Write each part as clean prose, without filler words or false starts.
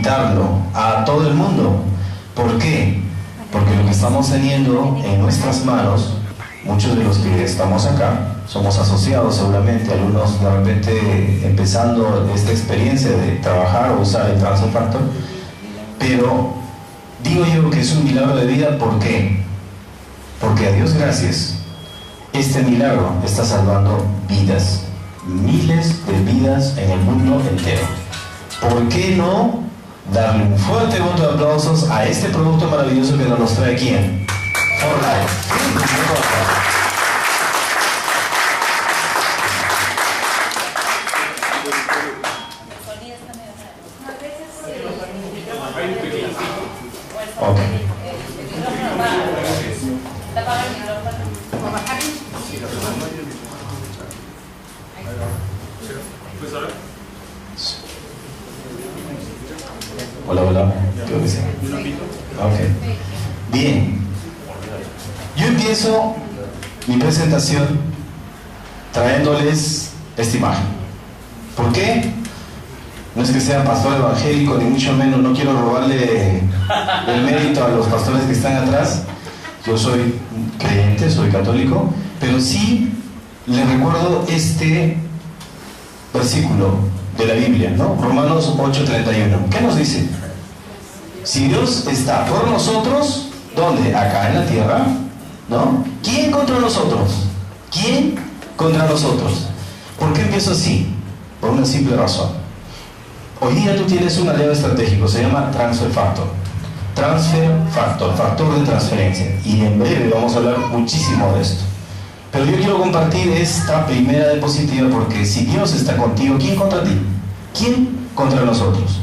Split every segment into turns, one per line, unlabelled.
invitarlo a todo el mundo. ¿Por qué? Porque lo que estamos teniendo en nuestras manos, muchos de los que estamos acá, somos asociados seguramente, algunos de repente empezando esta experiencia de trabajar o usar el Transfer Factor, pero digo yo que es un milagro de vida. ¿Por qué? Porque a Dios gracias, este milagro está salvando vidas, miles de vidas en el mundo entero. ¿Por qué no darle un fuerte voto de aplausos a este producto maravilloso que nos trae aquí en For Life? Ok. Hola, hola. Creo que sí. Ok. Bien. Yo empiezo mi presentación trayéndoles esta imagen. ¿Por qué? No es que sea pastor evangélico, ni mucho menos, no quiero robarle el mérito a los pastores que están atrás. Yo soy creyente, soy católico, pero sí les recuerdo este versículo de la Biblia, ¿no? Romanos 8:31. ¿Qué nos dice? Si Dios está por nosotros, ¿dónde? Acá en la tierra, ¿no? ¿Quién contra nosotros? ¿Quién contra nosotros? ¿Por qué empiezo así? Por una simple razón. Hoy día tú tienes un aliado estratégico, se llama Transfer Factor. Transfer Factor, factor de transferencia. Y en breve vamos a hablar muchísimo de esto. Pero yo quiero compartir esta primera diapositiva porque si Dios está contigo, ¿quién contra ti? ¿Quién contra nosotros?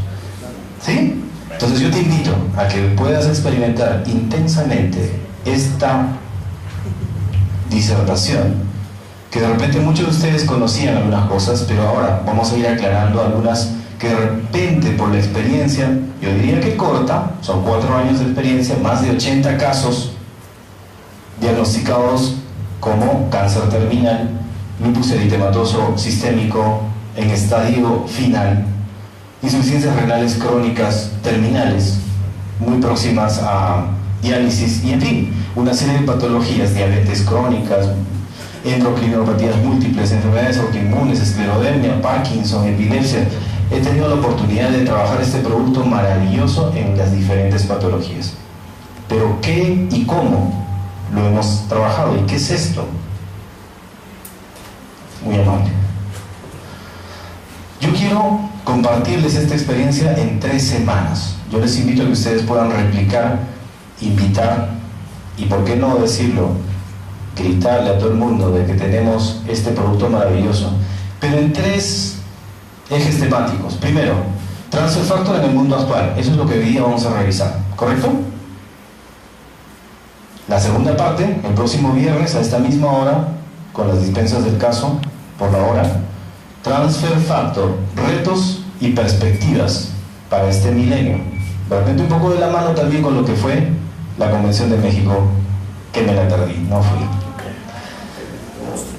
¿Sí? Entonces yo te invito a que puedas experimentar intensamente esta disertación, que de repente muchos de ustedes conocían algunas cosas, pero ahora vamos a ir aclarando algunas que de repente por la experiencia, yo diría que corta, son 4 años de experiencia, más de 80 casos diagnosticados como cáncer terminal, lupus eritematoso sistémico en estadio final, insuficiencias renales crónicas terminales, muy próximas a diálisis, y en fin, una serie de patologías, diabetes crónicas, endocrinopatías múltiples, enfermedades autoinmunes, esclerodermia, Parkinson, epilepsia. He tenido la oportunidad de trabajar este producto maravilloso en las diferentes patologías. Pero ¿qué y cómo lo hemos trabajado? ¿Y qué es esto? Muy amable. Yo quiero compartirles esta experiencia en 3 semanas. Yo les invito a que ustedes puedan replicar, invitar y, por qué no decirlo, gritarle a todo el mundo de que tenemos este producto maravilloso, pero en 3 ejes temáticos. Primero, Transfer Factor en el mundo actual. Eso es lo que hoy día vamos a revisar, ¿correcto? La segunda parte, el próximo viernes a esta misma hora, con las dispensas del caso por la hora, Transfer Factor, retos y perspectivas para este milenio. De repente un poco de la mano también con lo que fue la Convención de México, que me la perdí, no fui.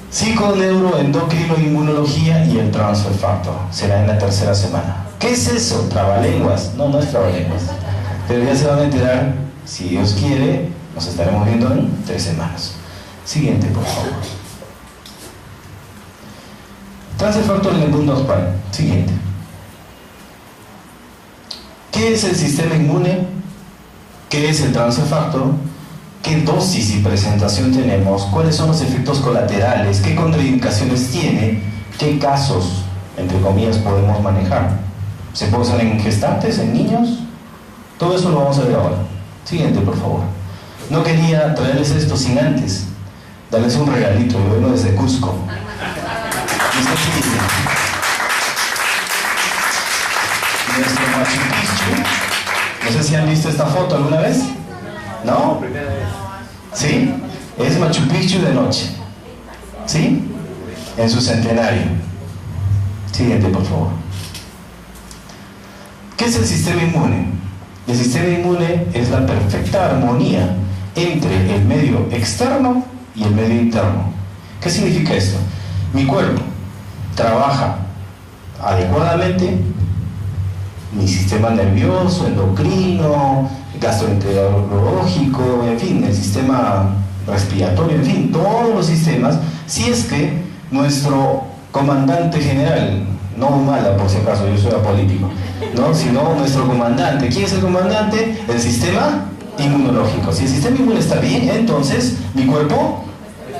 Psico, neuro, endocrino, inmunología y el Transfer Factor. Será en la 3ª semana. ¿Qué es eso? ¿Trabalenguas? No, no es trabalenguas. Pero ya se van a enterar, si Dios quiere, nos estaremos viendo en 3 semanas. Siguiente, por favor. Transfer Factor en el mundo actual. Siguiente. ¿Qué es el sistema inmune? ¿Qué es el Transfer Factor? ¿Qué dosis y presentación tenemos? ¿Cuáles son los efectos colaterales? ¿Qué contraindicaciones tiene? ¿Qué casos, entre comillas, podemos manejar? ¿Se puede usar en gestantes, en niños? Todo eso lo vamos a ver ahora. Siguiente, por favor. No quería traerles esto sin antes darles un regalito. Yo vengo desde Cusco. Nuestro Machu Picchu. No sé si han visto esta foto alguna vez. ¿No? ¿Sí? Es Machu Picchu de noche. ¿Sí? En su centenario. Siguiente, por favor. ¿Qué es el sistema inmune? El sistema inmune es la perfecta armonía entre el medio externo y el medio interno. ¿Qué significa esto? Mi cuerpo trabaja adecuadamente mi sistema nervioso, endocrino, gastroenterológico, en fin, el sistema respiratorio, en fin, todos los sistemas, si es que nuestro comandante general, no Humala por si acaso, yo soy apolítico, ¿no? Sino nuestro comandante, ¿quién es el comandante? El sistema inmunológico. Si el sistema inmune está bien, entonces mi cuerpo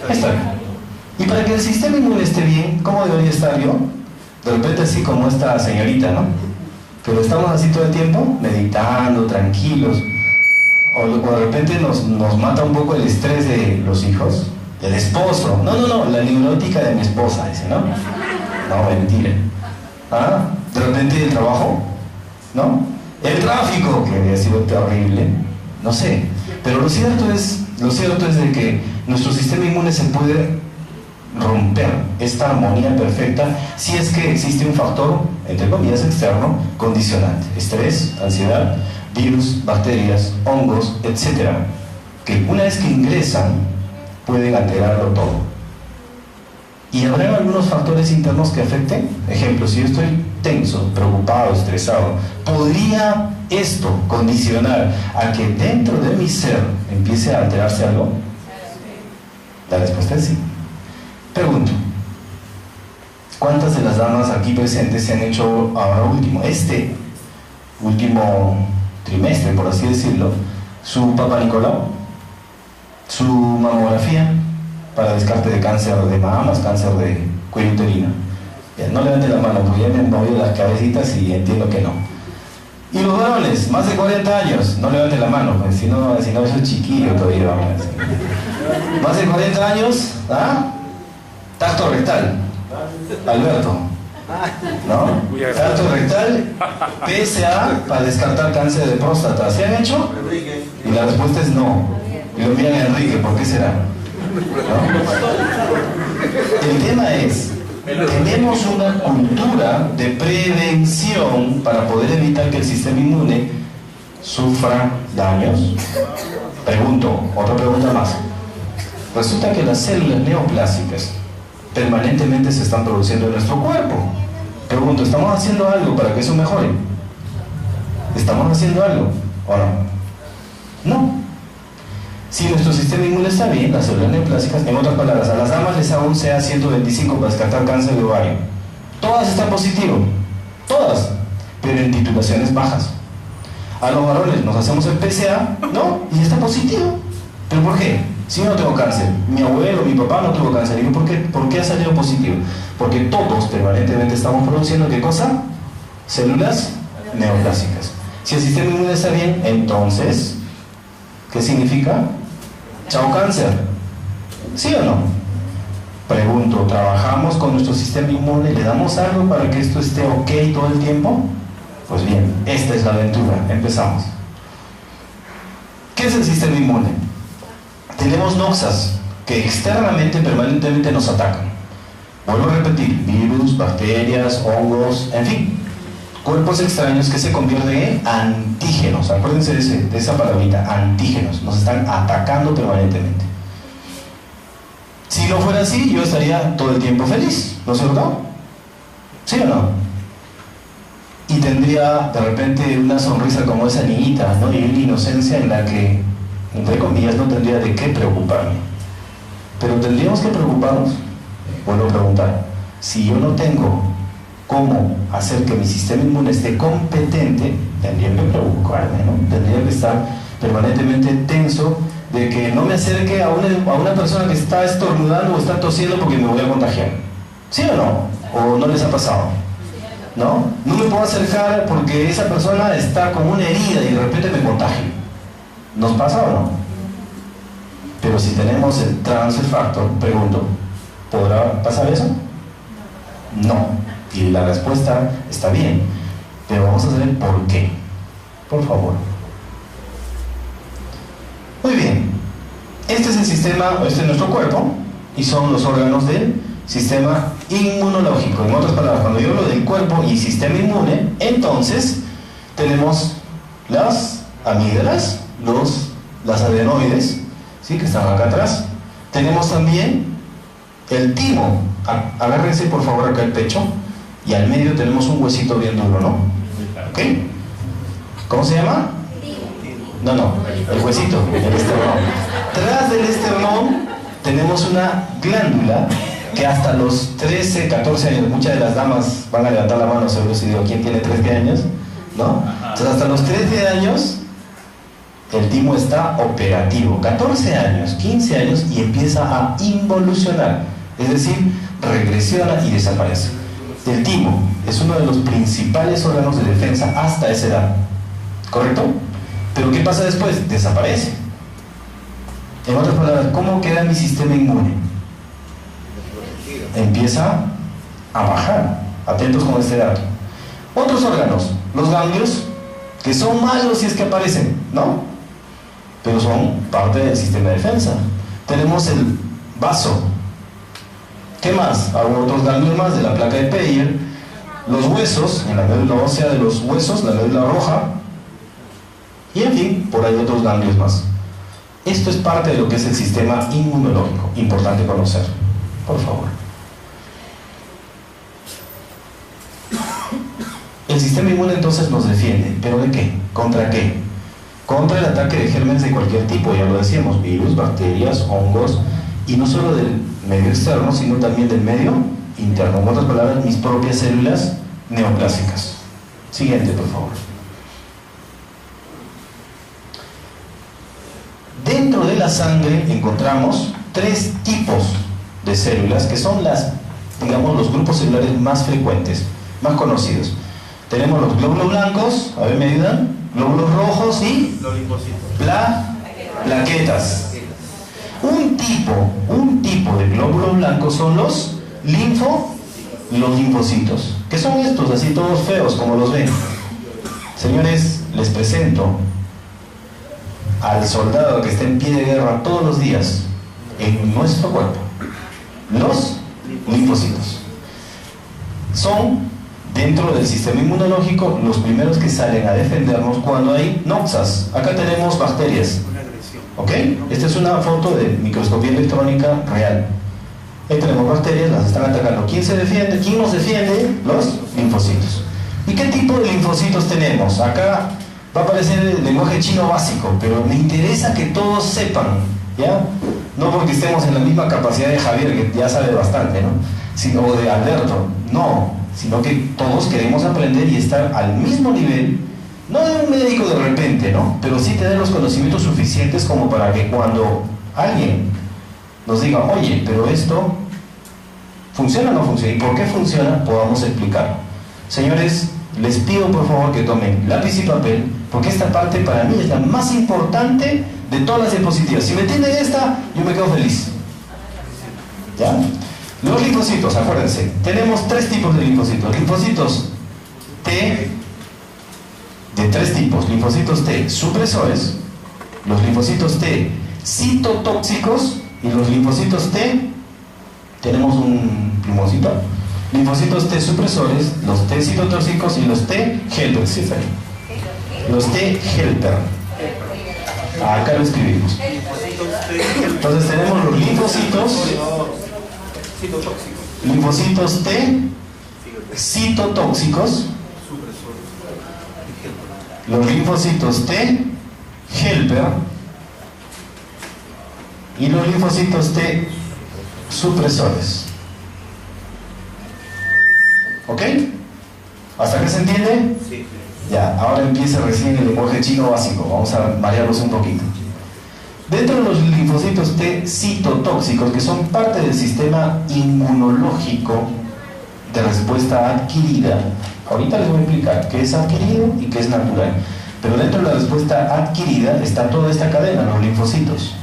está bien. Y para que el sistema inmune esté bien, ¿cómo debería estar yo? De repente así como esta señorita, ¿no? Pero estamos así todo el tiempo, meditando, tranquilos. O de repente nos mata un poco el estrés de los hijos, del esposo. No, la neurótica de mi esposa, dice, ¿no? No, mentira. ¿Ah? De repente el trabajo, ¿no? El tráfico, que había sido terrible, no sé. Pero lo cierto es de que nuestro sistema inmune se puede romper esta armonía perfecta si es que existe un factor, entre comillas, externo, condicionante. Estrés, ansiedad, virus, bacterias, hongos, etc. Que una vez que ingresan, pueden alterarlo todo. ¿Y habrá algunos factores internos que afecten? Ejemplo, si yo estoy tenso, preocupado, estresado, ¿podría esto condicionar a que dentro de mi ser empiece a alterarse algo? La respuesta es sí. Pregunto, ¿cuántas de las damas aquí presentes se han hecho ahora este último trimestre, por así decirlo, su Papa Nicolau, su mamografía para descarte de cáncer de mamas, cáncer de cuello uterino? No levanten la mano, porque ya me han movido las cabecitas y entiendo que no. Y los varones, más de 40 años, no levanten la mano, pues, si no soy chiquillo todavía, vamos a decir. Más de 40 años, ¿ah? Tacto rectal, Alberto, ¿no? Tacto rectal, PSA para descartar cáncer de próstata. ¿Se han hecho? Y la respuesta es no. Y lo envían a Enrique, ¿por qué será? ¿No? El tema es, tenemos una cultura de prevención para poder evitar que el sistema inmune sufra daños. Pregunto, otra pregunta más. Resulta que las células neoplásicas permanentemente se están produciendo en nuestro cuerpo. Pregunto, ¿estamos haciendo algo para que eso mejore? ¿Estamos haciendo algo o no? No. Si nuestro sistema inmune está bien, las células neoplásicas, en otras palabras, a las damas les hago un CA125 para descartar cáncer de ovario. Todas están positivas, todas, pero en titulaciones bajas. A los varones nos hacemos el PSA, ¿no? Y está positivo. ¿Pero por qué? Si yo no tengo cáncer, mi abuelo, mi papá no tuvo cáncer. ¿Y por qué ha salido positivo? Porque todos permanentemente estamos produciendo, ¿qué cosa? Células neoplásicas. Si el sistema inmune está bien, entonces, ¿qué significa? Chao cáncer. ¿Sí o no? Pregunto, ¿trabajamos con nuestro sistema inmune? ¿Le damos algo para que esto esté ok todo el tiempo? Pues bien, esta es la aventura. Empezamos. ¿Qué es el sistema inmune? Tenemos noxas que externamente, permanentemente nos atacan. Vuelvo a repetir, virus, bacterias, hongos, en fin, cuerpos extraños que se convierten en antígenos. Acuérdense de esa palabrita, antígenos. Nos están atacando permanentemente. Si no fuera así, yo estaría todo el tiempo feliz, ¿no es cierto? ¿Sí o no? Y tendría de repente una sonrisa como esa niñita, ¿no? Y una inocencia en la que, entre comillas, no tendría de qué preocuparme. Pero tendríamos que preocuparnos. Vuelvo a preguntar, si yo no tengo cómo hacer que mi sistema inmune esté competente, tendría que preocuparme, ¿no? Tendría que estar permanentemente tenso de que no me acerque a una persona que está estornudando o está tosiendo porque me voy a contagiar. ¿Sí o no? ¿O no les ha pasado? ¿No? No me puedo acercar porque esa persona está con una herida y de repente me contagio. ¿Nos pasa o no? Pero si tenemos el transfer factor, pregunto, ¿podrá pasar eso? No. Y la respuesta está bien. Pero vamos a saber por qué. Por favor. Muy bien. Este es el sistema, este es nuestro cuerpo, y son los órganos del sistema inmunológico. En otras palabras, cuando yo hablo del cuerpo y sistema inmune, entonces tenemos las amígdalas, las adenoides, ¿sí? Que están acá atrás. Tenemos también el timo. Agárrense por favor acá el pecho, y al medio tenemos un huesito bien duro, ¿no? ¿Ok? ¿Cómo se llama? No, el huesito, el esternón. Tras del esternón tenemos una glándula que hasta los 13, 14 años, muchas de las damas van a levantar la mano seguro si digo, ¿quién tiene 13 años? ¿No? Entonces hasta los 13 años el timo está operativo. 14 años, 15 años y empieza a involucionar, es decir, regresiona y desaparece. El timo es uno de los principales órganos de defensa hasta esa edad, ¿correcto? Pero ¿qué pasa después? Desaparece. En otras palabras, ¿cómo queda mi sistema inmune? Empieza a bajar. Atentos con este dato. Otros órganos, los ganglios, que son malos si es que aparecen, ¿no? Pero son parte del sistema de defensa. Tenemos el vaso. ¿Qué más? Hago otros ganglios más de la placa de Peyer. Los huesos, en la médula ósea de los huesos, la médula roja. Y en fin, por ahí otros ganglios más. Esto es parte de lo que es el sistema inmunológico. Importante conocer. Por favor. El sistema inmune entonces nos defiende. ¿Pero de qué? ¿Contra qué? Contra el ataque de gérmenes de cualquier tipo, ya lo decíamos, virus, bacterias, hongos, y no solo del medio externo, sino también del medio interno. En otras palabras, mis propias células neoplásicas. Siguiente, por favor. Dentro de la sangre encontramos 3 tipos de células que son digamos, los grupos celulares más frecuentes, más conocidos. Tenemos los glóbulos blancos, a ver, me ayudan, glóbulos rojos y plaquetas. Un tipo de glóbulos blancos son los linfocitos, que son estos, así todos feos como los ven. Señores, les presento al soldado que está en pie de guerra todos los días en nuestro cuerpo. Los linfocitos son, dentro del sistema inmunológico, los primeros que salen a defendernos cuando hay noxas. Acá tenemos bacterias, ¿ok? Esta es una foto de microscopía electrónica real. Ahí tenemos bacterias, las están atacando. ¿Quién se defiende? ¿Quién nos defiende? Los linfocitos. ¿Y qué tipo de linfocitos tenemos? Acá va a aparecer el lenguaje chino básico, pero me interesa que todos sepan, ¿ya? No porque estemos en la misma capacidad de Javier, que ya sabe bastante, ¿no? O de Alberto, no, sino que todos queremos aprender y estar al mismo nivel, no de un médico de repente, ¿no? Pero sí tener los conocimientos suficientes como para que cuando alguien nos diga, oye, pero esto ¿funciona o no funciona? ¿Y por qué funciona? Podamos explicar. Señores, les pido por favor que tomen lápiz y papel, porque esta parte para mí es la más importante de todas las diapositivas. Si me entienden esta, yo me quedo feliz. ¿Ya? Los linfocitos, acuérdense, tenemos 3 tipos de linfocitos. Linfocitos T, de 3 tipos. Linfocitos T supresores, los linfocitos T citotóxicos y los linfocitos T, tenemos un plumoncito, linfocitos T supresores, los T citotóxicos y los T helper. ¿Sí, los T helper. Acá lo escribimos. Entonces tenemos los linfocitos T citotóxicos, los linfocitos T helper y los linfocitos T supresores. ¿Ok? ¿Hasta qué se entiende? Sí. Ya, ahora empieza recién el lenguaje chino básico. Vamos a marearlos un poquito. Dentro de los linfocitos T citotóxicos, que son parte del sistema inmunológico de respuesta adquirida, ahorita les voy a explicar qué es adquirido y qué es natural. Pero dentro de la respuesta adquirida está toda esta cadena, los linfocitos.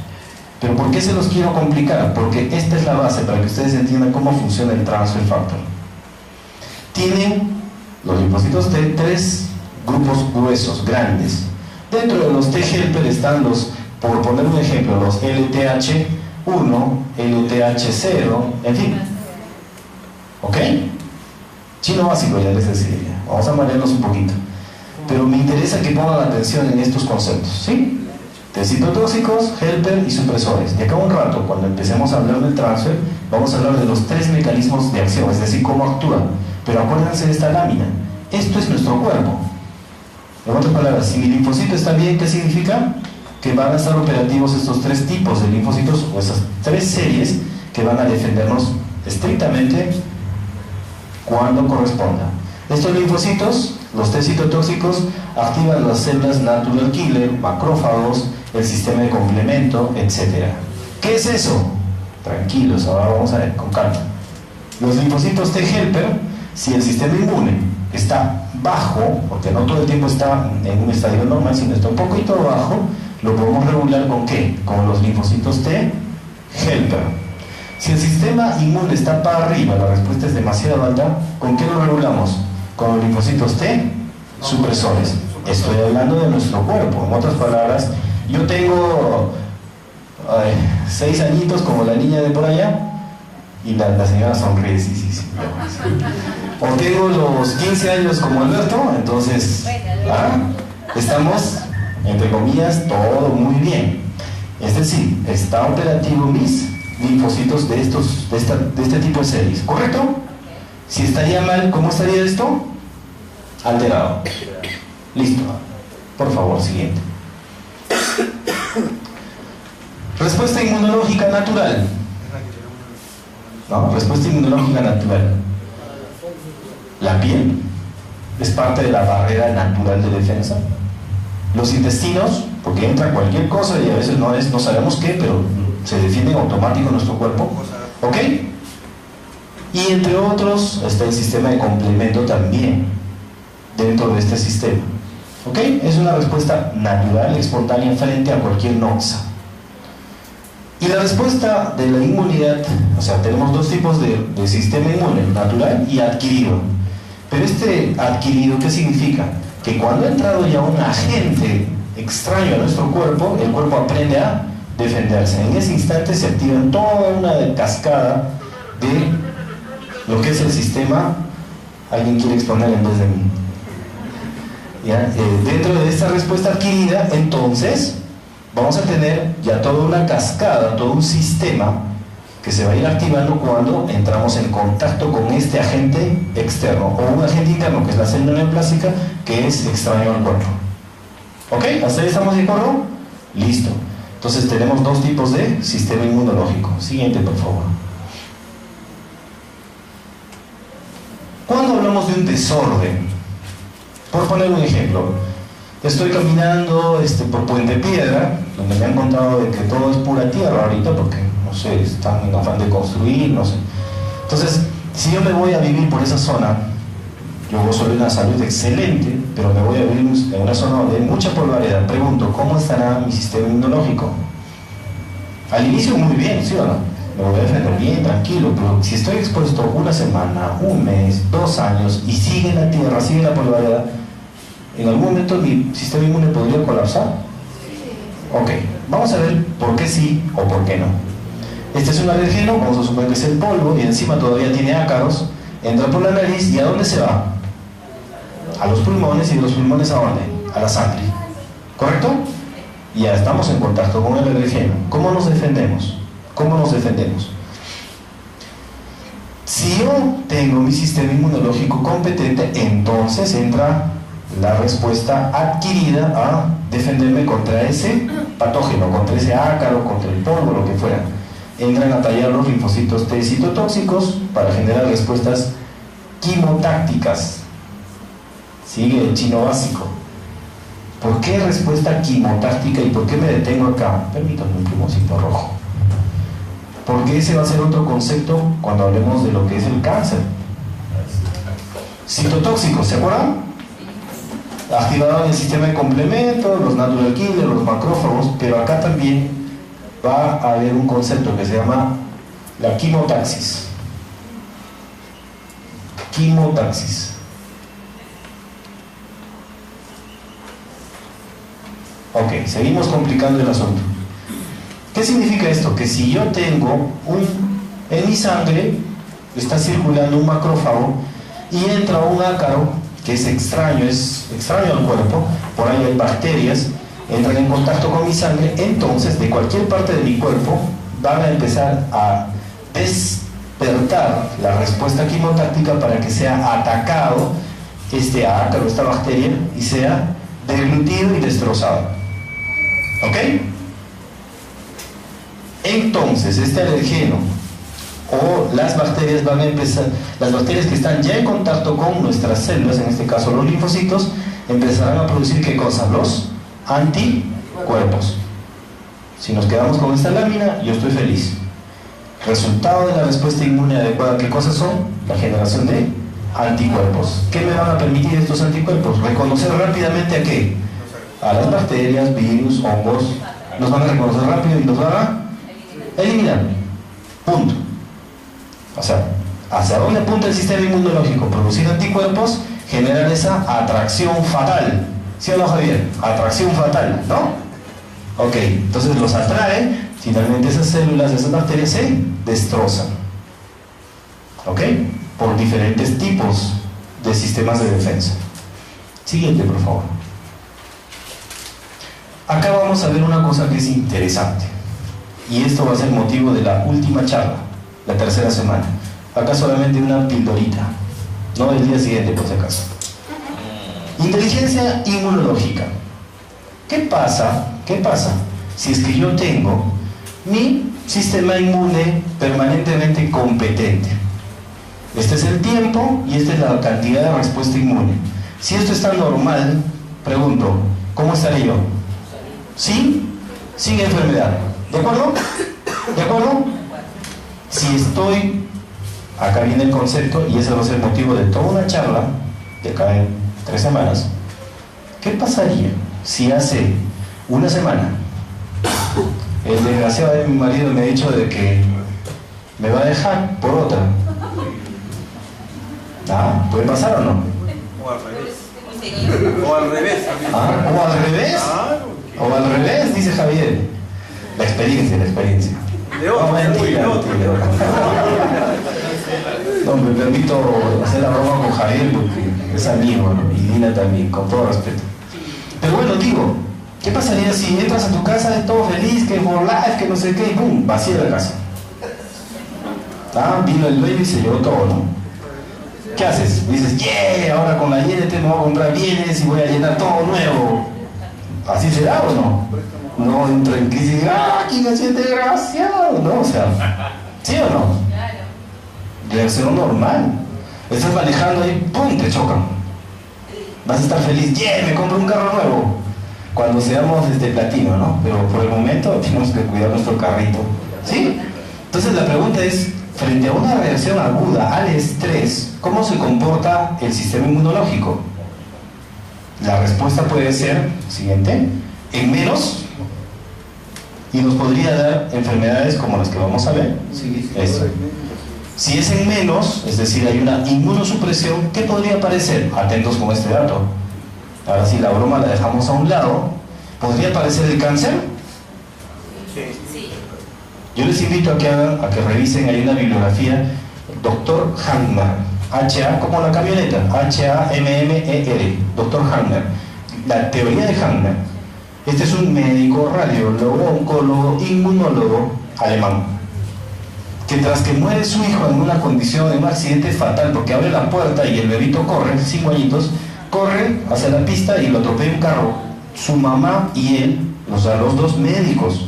¿Pero por qué se los quiero complicar? Porque esta es la base para que ustedes entiendan cómo funciona el transfer factor. Tienen los linfocitos T 3 grupos gruesos, grandes. Dentro de los T helper están los, por poner un ejemplo, los LTH1, LTH0, en fin. ¿Ok? Chino básico ya les decía. Vamos a marearnos un poquito. Pero me interesa que pongan atención en estos conceptos, ¿sí? De citotóxicos, helper y supresores. De acá a un rato, cuando empecemos a hablar del transfer, vamos a hablar de los 3 mecanismos de acción, es decir, cómo actúan. Pero acuérdense de esta lámina. Esto es nuestro cuerpo. En otras palabras, si mi linfocito está bien, ¿qué significa? Que van a estar operativos estos tres tipos de linfocitos o esas tres series que van a defendernos estrictamente cuando corresponda. Estos linfocitos, los T citotóxicos, activan las células natural killer, macrófagos, el sistema de complemento, etc. ¿Qué es eso? Tranquilos, ahora vamos a ver con calma. Los linfocitos T helper, si el sistema inmune está bajo, porque no todo el tiempo está en un estadio normal, sino está un poquito bajo, lo podemos regular ¿con qué? Con los linfocitos T helper. Si el sistema inmune está para arriba, la respuesta es demasiado alta, ¿con qué lo regulamos? Con los linfocitos T supresores. Estoy hablando de nuestro cuerpo. En otras palabras, yo tengo 6 añitos como la niña de por allá y la señora sonríe, sí. O tengo los 15 años como Alberto, entonces estamos, entre comillas, todo muy bien. Es decir, está operativo mis linfocitos de este tipo de series, ¿correcto? Si estaría mal, ¿cómo estaría esto? Alterado. Listo. Por favor, siguiente. Respuesta inmunológica natural. No, respuesta inmunológica natural. La piel es parte de la barrera natural de defensa. Los intestinos, porque entra cualquier cosa y a veces no sabemos qué, pero se defiende en automático en nuestro cuerpo. ¿Ok? Y entre otros está el sistema de complemento también dentro de este sistema. ¿Ok? Es una respuesta natural, espontánea frente a cualquier noxa. Y la respuesta de la inmunidad, o sea, tenemos dos tipos de sistema inmune, natural y adquirido. Pero este adquirido, ¿qué significa? Que cuando ha entrado ya un agente extraño a nuestro cuerpo, el cuerpo aprende a defenderse. En ese instante se activa toda una cascada de lo que es el sistema. ¿Alguien quiere exponer en vez de mí? ¿Ya? Dentro de esta respuesta adquirida, entonces vamos a tener ya toda una cascada, todo un sistema que se va a ir activando cuando entramos en contacto con este agente externo o un agente interno, que es la célula neoplásica, que es extraño al cuerpo. ¿Ok? ¿Hasta ahí estamos de acuerdo? Listo. Entonces tenemos dos tipos de sistema inmunológico. Siguiente, por favor. Cuando hablamos de un desorden, por poner un ejemplo, estoy caminando por Puente Piedra, donde me han contado de que todo es pura tierra ahorita, porque, no sé, están en afán de construir, no sé. Entonces, si yo me voy a vivir por esa zona, yo gozo de una salud excelente, pero me voy a vivir en una zona donde hay mucha polaridad. Pregunto, ¿cómo estará mi sistema inmunológico? Al inicio muy bien, ¿sí o no? Me voy a defender bien, tranquilo, pero si estoy expuesto una semana, un mes, 2 años, y sigue la tierra, sigue la polaridad, ¿en algún momento mi sistema inmune podría colapsar? Ok, vamos a ver por qué sí o por qué no. Este es un alergeno, vamos a suponer que es el polvo, y encima todavía tiene ácaros, entra por la nariz, ¿y a dónde se va? A los pulmones, y de los pulmones ¿a dónde? A la sangre. ¿Correcto? Ya estamos en contacto con el alergeno. ¿Cómo nos defendemos? ¿Cómo nos defendemos? Si yo tengo mi sistema inmunológico competente, entonces entra la respuesta adquirida a defenderme contra ese patógeno, contra ese ácaro, contra el polvo, lo que fuera. Entran a tallar los linfocitos T citotóxicos para generar respuestas quimotácticas. Sigue el chino básico. ¿Por qué respuesta quimotáctica y por qué me detengo acá? Permítanme un plumoncito rojo. Porque ese va a ser otro concepto cuando hablemos de lo que es el cáncer. Citotóxicos, ¿se acuerdan? Activaban el sistema de complemento, los natural killers, los macrófagos, pero acá también va a haber un concepto que se llama la quimotaxis. Quimotaxis. Ok, seguimos complicando el asunto. ¿Qué significa esto? Que si yo tengo en mi sangre está circulando un macrófago y entra un ácaro que es extraño al cuerpo, por ahí hay bacterias, entran en contacto con mi sangre, entonces de cualquier parte de mi cuerpo van a empezar a despertar la respuesta quimotáctica para que sea atacado este ácaro, esta bacteria, y sea deglutido y destrozado. ¿Ok? Entonces, este alergeno o las bacterias van a empezar, las bacterias que están ya en contacto con nuestras células, en este caso los linfocitos, empezarán a producir ¿qué cosa? Los anticuerpos. Si nos quedamos con esta lámina, yo estoy feliz. Resultado de la respuesta inmune adecuada, ¿qué cosas son? La generación de anticuerpos. ¿Qué me van a permitir estos anticuerpos? Reconocer rápidamente a qué? A las bacterias, virus, hongos. Los van a reconocer rápido y los van a eliminar. Punto. O sea, ¿hacia dónde apunta el sistema inmunológico? Producir anticuerpos, generar esa atracción fatal. ¿Sí o no, Javier? Atracción fatal, ¿no? Ok, entonces los atrae, finalmente esas células, esas bacterias se destrozan. ¿Ok? Por diferentes tipos de sistemas de defensa. Siguiente, por favor. Acá vamos a ver una cosa que es interesante. Y esto va a ser motivo de la última charla, la tercera semana. Acá solamente una pildorita, no del día siguiente, por si acaso. Inteligencia inmunológica. ¿Qué pasa si es que yo tengo mi sistema inmune permanentemente competente? Este es el tiempo y esta es la cantidad de respuesta inmune. Si esto está normal, pregunto, ¿cómo estaré yo? ¿Sí? Sin enfermedad. ¿De acuerdo? ¿De acuerdo? Si estoy, acá viene el concepto, y ese va a ser motivo de toda una charla, de acá en 3 semanas. ¿Qué pasaría si hace una semana el desgraciado de mi marido me ha dicho de que me va a dejar por otra? ¿Ah? ¿Puede pasar o no?
O al revés. O al revés.
¿Ah? ¿O al revés? O al revés, dice Javier. La experiencia. No, mentira. No, me permito hacer la broma con Javier porque es amigo, ¿no? Y Dina también, con todo respeto. Pero bueno, digo, ¿qué pasaría si entras a tu casa de todo feliz, que for life, que no sé qué, y ¡pum! Vacía la casa? ¿Ah? Vino el dueño y se llevó todo, ¿no? ¿Qué haces? Dices, yeah, ahora con la YNT me voy a comprar bienes y voy a llenar todo nuevo. ¿Así será o no? No entro en crisis y digo, ¡ah, quién es este desgraciado! ¿No? O sea, ¿sí o no? Reacción normal. Estás manejando y ¡pum! Te chocan. Vas a estar feliz, ¡yeah! Me compro un carro nuevo. Cuando seamos platino, ¿no? Pero por el momento tenemos que cuidar nuestro carrito. ¿Sí? Entonces la pregunta es, frente a una reacción aguda al estrés, ¿cómo se comporta el sistema inmunológico? La respuesta puede ser, siguiente, en menos, y nos podría dar enfermedades como las que vamos a ver. Eso. Si es en menos, es decir, hay una inmunosupresión, ¿qué podría aparecer? Atentos con este dato. Ahora sí, la broma la dejamos a un lado. ¿Podría aparecer el cáncer?
Sí.
Yo les invito a que revisen, hay una bibliografía, Dr. Hammer, H-A como la camioneta, H-A-M-M-E-R, Dr. Hammer, la teoría de Hammer. Este es un médico, radiólogo, oncólogo, inmunólogo alemán, que tras que muere su hijo en una condición, en un accidente fatal, porque abre la puerta y el bebito corre, 5 añitos, corre hacia la pista y lo atropella un carro. Su mamá y él, o sea, los dos médicos,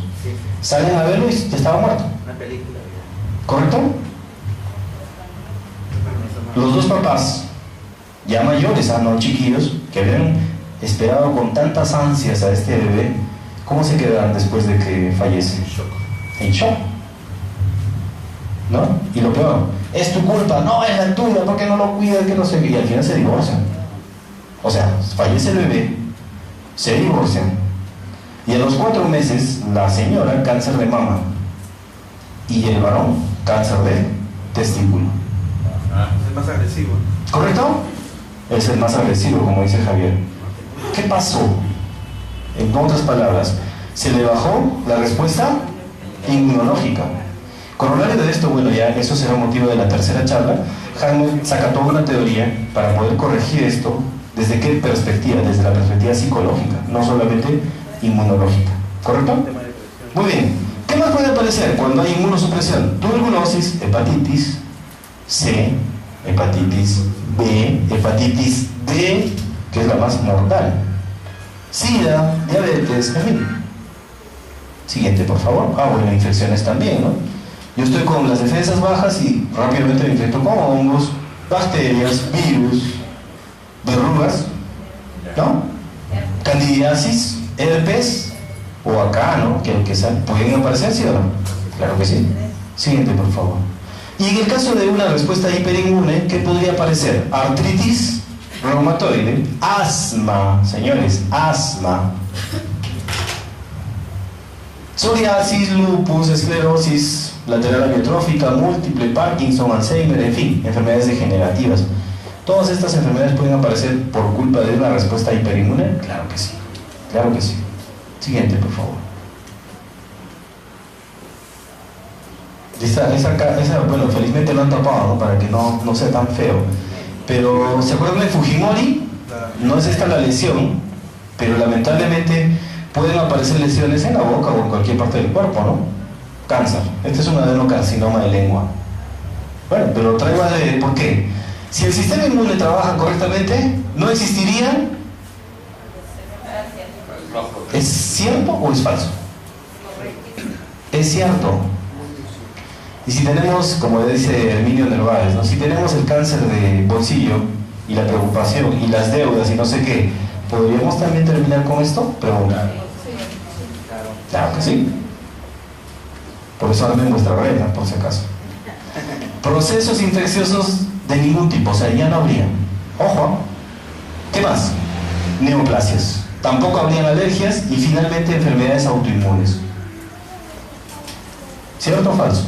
salen a verlo y estaba muerto.
Una película.
¿Correcto? Los dos papás, ya mayores, no chiquillos, que habían esperado con tantas ansias a este bebé, ¿cómo se quedarán después de que fallece? En shock. ¿No? Y lo peor, es tu culpa, no, es la tuya, porque no lo cuidas, que no sé qué, y al final se divorcian. O sea, fallece el bebé, se divorcian, y a los 4 meses la señora cáncer de mama y el varón cáncer de testículo.
Es el más agresivo.
¿Correcto? Es el más agresivo, como dice Javier. ¿Qué pasó? En otras palabras, se le bajó la respuesta inmunológica. Corolario de esto, bueno, ya eso será motivo de la tercera charla. Hammer saca toda una teoría para poder corregir esto. ¿Desde qué perspectiva? Desde la perspectiva psicológica, no solamente inmunológica. ¿Correcto? Muy bien. ¿Qué más puede aparecer cuando hay inmunosupresión? Tuberculosis, hepatitis C, hepatitis B, hepatitis D, que es la más mortal. SIDA, diabetes, en fin. Siguiente, por favor. Bueno, infecciones también, ¿no? Yo estoy con las defensas bajas y rápidamente me infecto con hongos, bacterias, virus, verrugas, ¿no? Candidiasis, herpes, o acá, ¿no? Que pueden aparecer, ¿sí o no? Claro que sí. Siguiente, por favor. Y en el caso de una respuesta hiperinmune, ¿qué podría aparecer? Artritis reumatoide, asma, señores, asma, psoriasis, lupus, esclerosis lateral amiotrófica, múltiple, Parkinson, Alzheimer, en fin, enfermedades degenerativas. ¿Todas estas enfermedades pueden aparecer por culpa de una respuesta hiperinmune? Claro que sí, claro que sí. Siguiente, por favor. Bueno, felizmente lo han tapado, ¿no? Para que no sea tan feo. Pero, ¿se acuerdan de Fujimori? No es esta la lesión, pero lamentablemente pueden aparecer lesiones en la boca o en cualquier parte del cuerpo, ¿no? Cáncer. Este es un adenocarcinoma de lengua. Bueno, pero lo traigo de... ¿Por qué? Si el sistema inmune trabaja correctamente, no existiría... ¿Es cierto o es falso? Es cierto. Y si tenemos, como dice Herminio Nerváez, ¿no? Si tenemos el cáncer de bolsillo y la preocupación y las deudas y no sé qué, ¿podríamos también terminar con esto? Pregunta. Claro que sí. Por eso armen vuestra regla, por si acaso. Procesos infecciosos de ningún tipo, o sea, ya no habría. Ojo. ¿Qué más? Neoplasias. Tampoco habrían alergias y finalmente enfermedades autoinmunes. ¿Cierto o falso?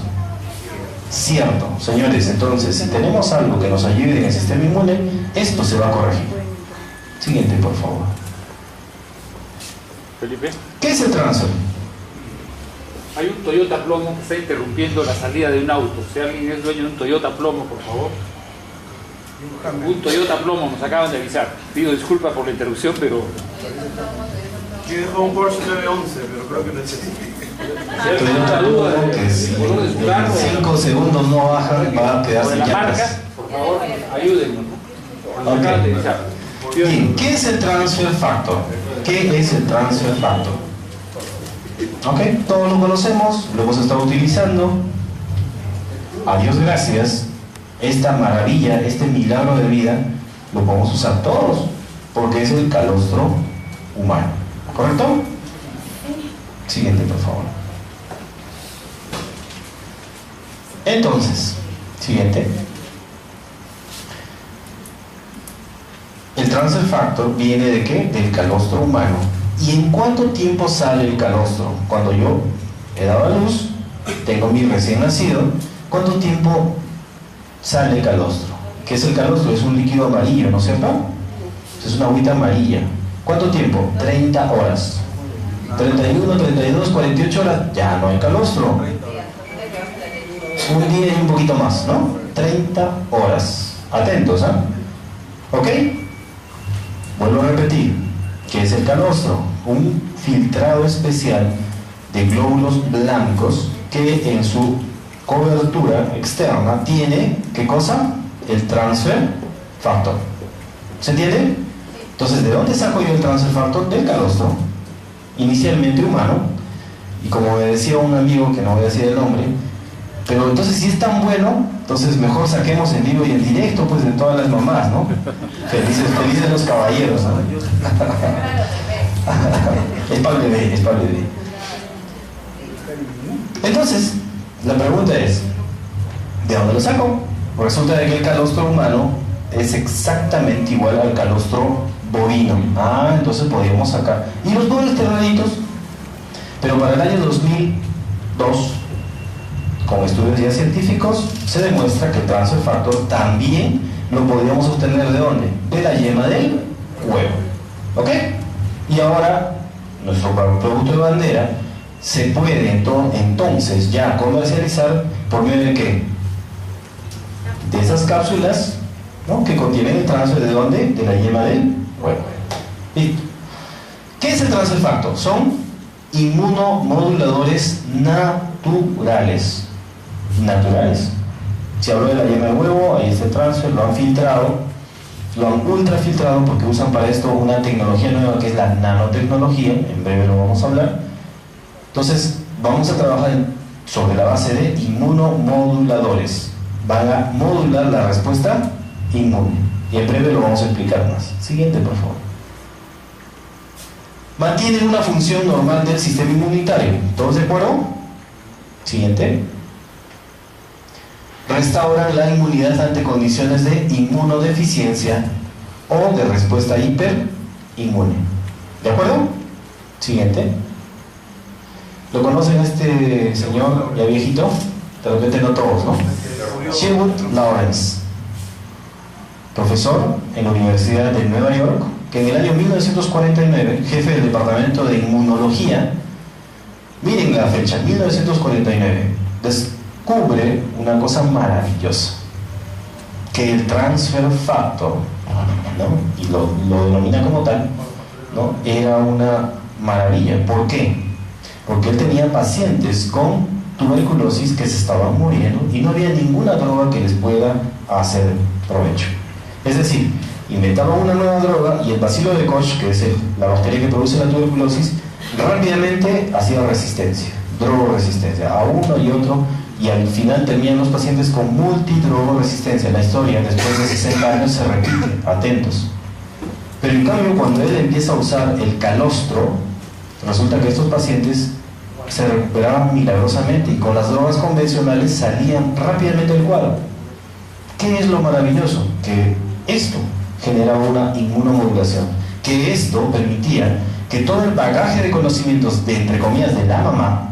Cierto. Señores, entonces, si tenemos algo que nos ayude en el sistema inmune, esto se va a corregir. Siguiente, por favor.
Felipe.
¿Qué es el transfer?
Hay un Toyota Plomo que está interrumpiendo la salida de un auto. Si alguien es dueño de un Toyota Plomo, por favor. Un Toyota Plomo, nos acaban de avisar. Pido disculpas por la interrupción, pero...
Yo dejo un Porsche 911, pero creo que no es así.
Toyota Plomo, que si en 5 segundos no baja, va a quedarse
por la
llamas.
marca, por favor, ayúdennos, ¿no? Nos acaban de avisar.
Bien, ¿qué es el transfer factor? ¿Qué es el transfer factor? Ok, todos lo conocemos, lo hemos estado utilizando. A Dios gracias, esta maravilla, este milagro de vida, lo podemos usar todos, porque es el calostro humano. ¿Correcto? Siguiente, por favor. Entonces, siguiente. El transfer factor viene de ¿qué? Del calostro humano. ¿Y en cuánto tiempo sale el calostro? Cuando yo he dado a luz, tengo mi recién nacido, ¿cuánto tiempo sale el calostro? ¿Qué es el calostro? Es un líquido amarillo, ¿no es cierto? Es una agüita amarilla. ¿Cuánto tiempo? 30 horas. 31, 32, 48 horas, ya no hay calostro. Un día y un poquito más, ¿no? 30 horas. Atentos, ¿ah? ¿Ok? Vuelvo a repetir. ¿Qué es el calostro? Un filtrado especial de glóbulos blancos que en su cobertura externa tiene, ¿qué cosa? El transfer factor. ¿Se entiende? Entonces, ¿de dónde saco yo el transfer factor? Del calostro, inicialmente humano, y como me decía un amigo, que no voy a decir el nombre, pero entonces si es tan bueno, entonces mejor saquemos en vivo y en directo, pues, de todas las mamás, ¿no? Felices los caballeros, ¿no? Es para el bebé, es para el bebé. Entonces, la pregunta es, ¿de dónde lo saco? Resulta de que el calostro humano es exactamente igual al calostro bovino. Entonces podríamos sacar. Y los pobres terrenitos, pero para el año 2002, con estudios ya científicos, se demuestra que el transfer factor también lo podríamos obtener ¿de dónde? De la yema del huevo. ¿Ok? Y ahora, nuestro producto de bandera se puede entonces ya comercializar por medio de ¿qué? De esas cápsulas, ¿no? Que contienen el transfer ¿de dónde? De la yema del huevo. Listo. ¿Qué es el transfer factor? Son inmunomoduladores naturales. Naturales. Si hablo de la yema del huevo, ahí está el transfer, lo han filtrado lo han ultrafiltrado porque usan para esto una tecnología nueva que es la nanotecnología, en breve lo vamos a hablar. Entonces vamos a trabajar sobre la base de inmunomoduladores. Van a modular la respuesta inmune y en breve lo vamos a explicar más. Siguiente, por favor. Mantienen una función normal del sistema inmunitario. ¿Todos de acuerdo? Siguiente. Restauran la inmunidad ante condiciones de inmunodeficiencia o de respuesta hiperinmune. ¿De acuerdo? Siguiente. ¿Lo conocen este señor ya viejito? De repente no todos, ¿no? Sherwood Lawrence, profesor en la Universidad de Nueva York, que en el año 1949, jefe del Departamento de Inmunología, miren la fecha, 1949, descubre una cosa maravillosa, que el transfer factor, ¿no? Y lo denomina como tal, ¿no? Era una maravilla. ¿Por qué? Porque él tenía pacientes con tuberculosis que se estaban muriendo y no había ninguna droga que les pueda hacer provecho. Es decir, inventaban una nueva droga y el bacilo de Koch, que es la bacteria que produce la tuberculosis, rápidamente hacía resistencia, drogoresistencia, a uno y otro, y al final terminan los pacientes con multidrogoresistencia. La historia después de 60 años se repite, atentos. Pero en cambio, cuando él empieza a usar el calostro, resulta que estos pacientes se recuperaban milagrosamente y con las drogas convencionales salían rápidamente del cuadro. ¿Qué es lo maravilloso? Que esto generaba una inmunomodulación, que esto permitía que todo el bagaje de conocimientos de, entre comillas, de la mamá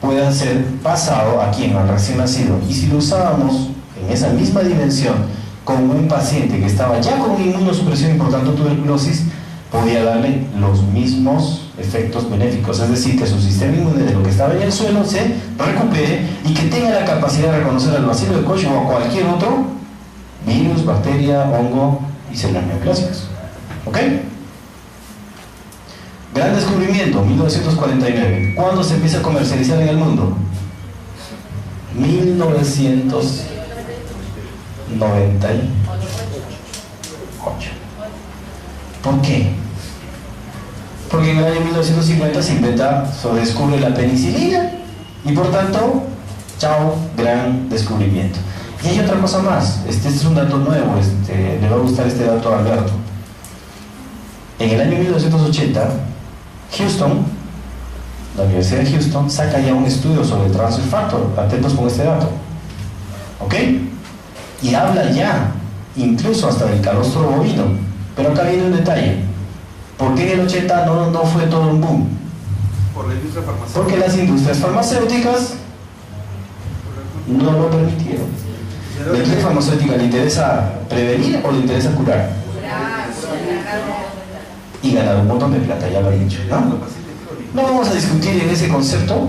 pueda ser pasado a quien, al recién nacido. Y si lo usábamos en esa misma dimensión con un paciente que estaba ya con una inmunosupresión y por tanto tuberculosis, podía darle los mismos efectos benéficos, es decir, que su sistema inmune de lo que estaba en el suelo se recupere y que tenga la capacidad de reconocer al bacilo de Koch o a cualquier otro virus, bacteria, hongo y células neoplásicas. ¿Ok? Gran descubrimiento, 1949. ¿Cuándo se empieza a comercializar en el mundo? 1998. ¿Por qué? Porque en el año 1950 se descubre la penicilina y por tanto, chao, gran descubrimiento. Y hay otra cosa más, este es un dato nuevo, le va a gustar este dato a Alberto. En el año 1980, Houston, la Universidad de Houston, saca ya un estudio sobre el transfer factor, atentos con este dato, ¿ok? Y habla ya, incluso hasta del calostro bovino, pero acá viene un detalle. ¿Por qué en el 80 no fue todo un boom?
Por la industria farmacéutica.
Porque las industrias farmacéuticas no lo permitieron. ¿La industria farmacéutica le interesa prevenir o le interesa curar? Y ganar un montón de plata, ya lo he dicho, ¿no? No vamos a discutir en ese concepto,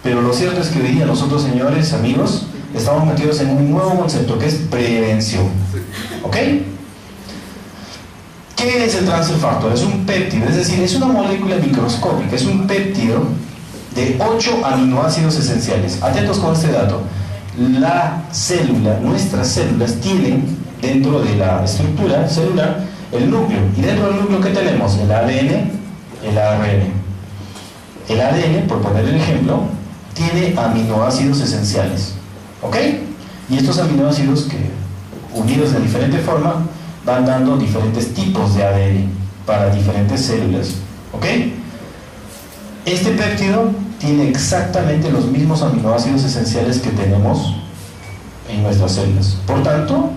pero lo cierto es que hoy día nosotros, señores, amigos, estamos metidos en un nuevo concepto que es prevención. ¿Ok? ¿Qué es el transfer factor? Es un péptido, es decir, es una molécula microscópica, es un péptido de 8 aminoácidos esenciales. Atentos con este dato. La célula, nuestras células tienen dentro de la estructura celular el núcleo. Y dentro del núcleo, ¿qué tenemos? El ADN, el ARN. El ADN, por poner el ejemplo, tiene aminoácidos esenciales. ¿Ok? Y estos aminoácidos que, unidos de diferente forma, van dando diferentes tipos de ADN para diferentes células. ¿Ok? Este péptido tiene exactamente los mismos aminoácidos esenciales que tenemos en nuestras células. Por tanto,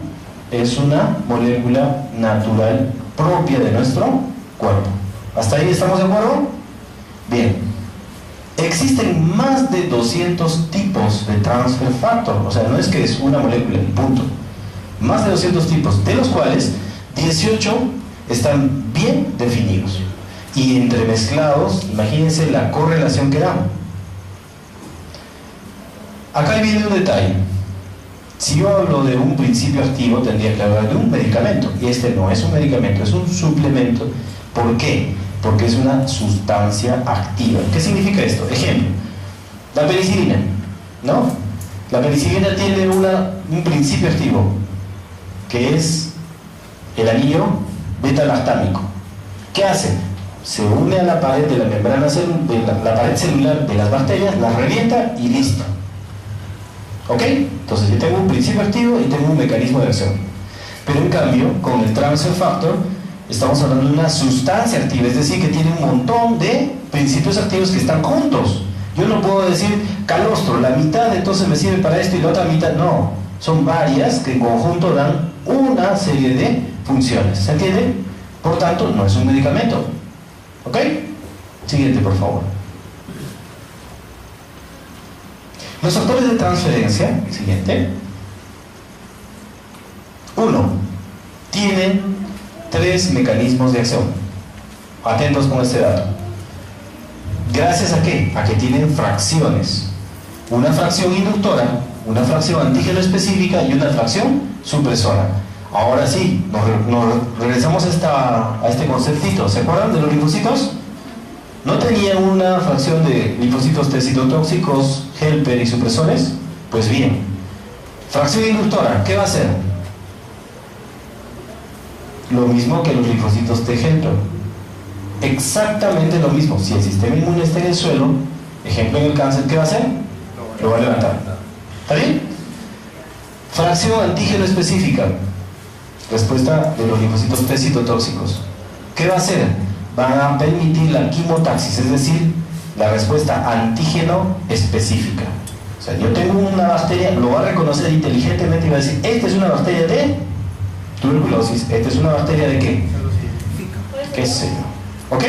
es una molécula natural propia de nuestro cuerpo. ¿Hasta ahí estamos de acuerdo? Bien. Existen más de 200 tipos de transfer factor. O sea, no es que es una molécula, punto. Más de 200 tipos, de los cuales 18 están bien definidos y entremezclados. Imagínense la correlación que dan. Acá viene un detalle. Si yo hablo de un principio activo, tendría que hablar de un medicamento, y este no es un medicamento, es un suplemento. ¿Por qué? Porque es una sustancia activa. ¿Qué significa esto? Ejemplo, la penicilina, ¿no? La penicilina tiene un principio activo que es el anillo beta-lactámico. ¿Qué hace? Se une a la pared de la membrana la pared celular de las bacterias, la revienta y listo. ¿Ok? Entonces yo tengo un principio activo y tengo un mecanismo de acción. Pero en cambio, con el transfer factor, estamos hablando de una sustancia activa, es decir, que tiene un montón de principios activos que están juntos. Yo no puedo decir, calostro, la mitad entonces me sirve para esto y la otra mitad no. Son varias que en conjunto dan una serie de funciones. ¿Se entiende? Por tanto, no es un medicamento. ¿Ok? Siguiente, por favor. Los factores de transferencia, siguiente. 1. Tienen 3 mecanismos de acción. Atentos con este dato. ¿Gracias a qué? A que tienen fracciones. Una fracción inductora, una fracción antígeno específica y una fracción supresora. Ahora sí, nos regresamos a este conceptito. ¿Se acuerdan de los linfocitos? ¿No tenían una fracción de linfocitos T citotóxicos, helper y supresores? Pues bien, fracción inductora, ¿qué va a hacer? Lo mismo que los linfocitos T helper. Exactamente lo mismo. Si el sistema inmune está en el suelo, ejemplo en el cáncer, ¿qué va a hacer? Lo va a levantar. ¿Está bien? Fracción antígeno específica. Respuesta de los linfocitos T citotóxicos. ¿Qué va a hacer? Van a permitir la quimotaxis, es decir, la respuesta antígeno específica. O sea, yo tengo una bacteria, lo va a reconocer inteligentemente y va a decir, esta es una bacteria de tuberculosis, esta es una bacteria de ¿qué? ¿Qué sé yo? ¿Ok?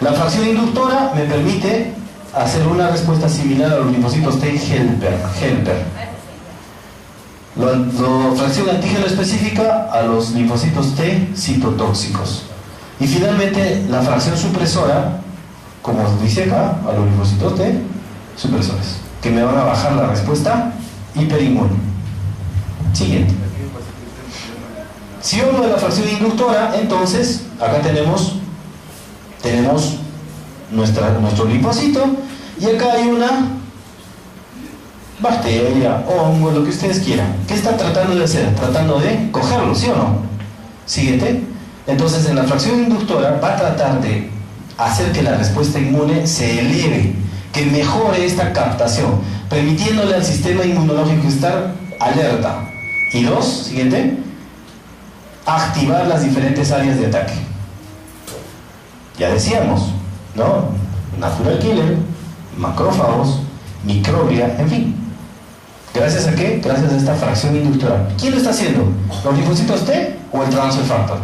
La fracción inductora me permite hacer una respuesta similar a los linfocitos T helper. La fracción antígeno específica a los linfocitos T citotóxicos. Y finalmente la fracción supresora, como dice acá, a los linfocitos T supresores, que me van a bajar la respuesta hiperinmune. Siguiente. Si hablo de la fracción inductora, entonces acá tenemos nuestro linfocito y acá hay una bacteria, hongo, lo que ustedes quieran. ¿Qué están tratando de hacer? Tratando de cogerlo, ¿sí o no? Siguiente. Entonces en la fracción inductora va a tratar de hacer que la respuesta inmune se eleve, que mejore esta captación, permitiéndole al sistema inmunológico estar alerta. Y 2, siguiente, activar las diferentes áreas de ataque. Ya decíamos, ¿no? Natural killer, macrófagos, microglia, en fin. ¿Gracias a qué? Gracias a esta fracción inductora. ¿Quién lo está haciendo? ¿Los linfocitos T o el transfer factor?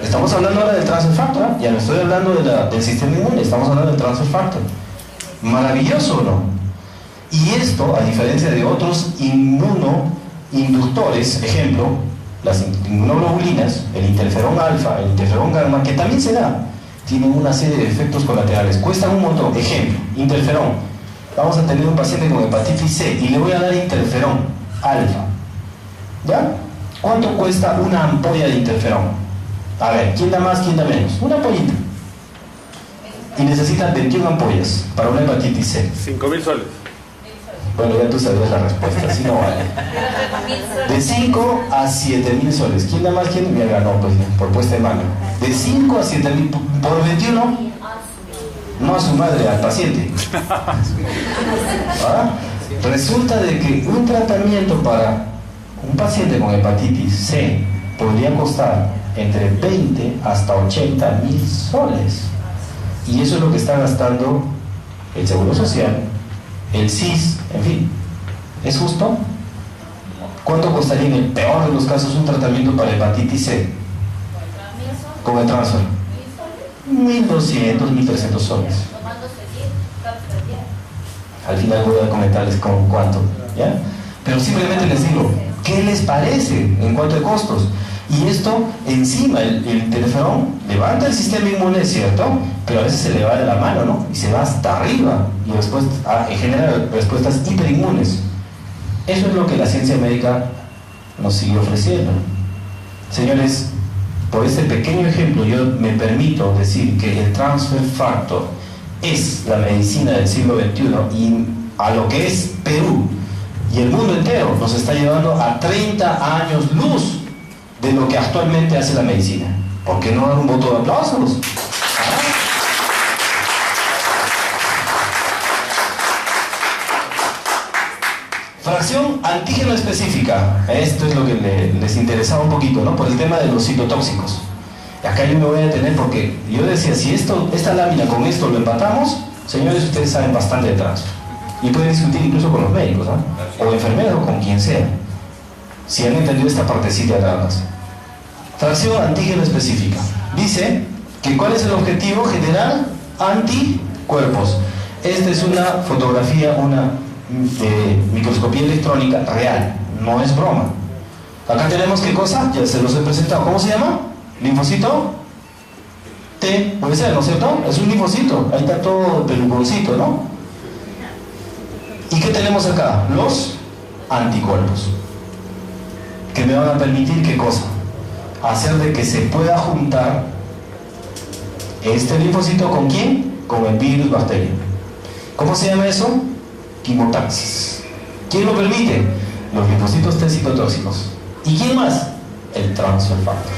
Estamos hablando ahora del transfer factor, ¿eh? Ya no estoy hablando del sistema inmune, estamos hablando del transfer factor. ¿Maravilloso o no? Y esto, a diferencia de otros inmunoinductores, ejemplo, las inmunoglobulinas, el interferón alfa, el interferón gamma, que también se da, tienen una serie de efectos colaterales, cuestan un montón. Ejemplo, interferón. Vamos a tener un paciente con hepatitis C y le voy a dar interferón alfa. ¿Ya? ¿Cuánto cuesta una ampolla de interferón? A ver, ¿quién da más, quién da menos? Una ampollita. Y necesita 21 ampollas para una hepatitis C.
5.000 soles.
Bueno, ya tú sabes la respuesta, así no vale. De 5 a 7.000 soles. ¿Quién da más, quién? Ya ganó, pues, por puesta de mano. De 5 a 7.000 por 21. No a su madre, al paciente. ¿Ah? Resulta de que un tratamiento para un paciente con hepatitis C podría costar entre 20 hasta 80.000 soles. Y eso es lo que está gastando el Seguro Social, el SIS, en fin. ¿Es justo? ¿Cuánto costaría en el peor de los casos un tratamiento para hepatitis C con el transfer? 1.200, 1.300 soles. Al final voy a comentarles con cuánto, ¿ya? Pero simplemente les digo, ¿qué les parece en cuanto a costos? Y esto, encima, el interferón levanta el sistema inmune, ¿cierto? Pero a veces se le va de la mano, ¿no? Y se va hasta arriba y después genera respuestas hiperinmunes. Eso es lo que la ciencia médica nos sigue ofreciendo. Señores, por este pequeño ejemplo yo me permito decir que el transfer factor es la medicina del siglo XXI y a lo que es Perú Y el mundo entero nos está llevando a 30 años luz de lo que actualmente hace la medicina. ¿Por qué no dar un voto de aplausos? Fracción antígeno específica. Esto es lo que les interesaba un poquito, ¿no? Por el tema de los citotóxicos. Y acá yo me voy a detener porque yo decía, si esta lámina con esto lo empatamos, señores, ustedes saben bastante de transfer. Y pueden discutir incluso con los médicos, ¿no? O enfermeros o con quien sea. Si han entendido esta partecita de nada más. Fracción antígeno específica. Dice que ¿cuál es el objetivo? Generar anticuerpos. Esta es una fotografía, una microscopía electrónica real, no es broma. Acá tenemos ¿qué cosa? Ya se los he presentado. ¿Cómo se llama? Linfocito T, puede ser, ¿no es cierto? Es un linfocito, ahí está todo peluconcito, ¿no? ¿Y qué tenemos acá? Los anticuerpos, que me van a permitir ¿qué cosa? Hacer de que se pueda juntar este linfocito ¿con quién? Con el virus, bacteria. ¿Cómo se llama eso? Quimotaxis. ¿Quién lo permite? Los linfocitos T citotóxicos. ¿Y quién más? El transfer factor.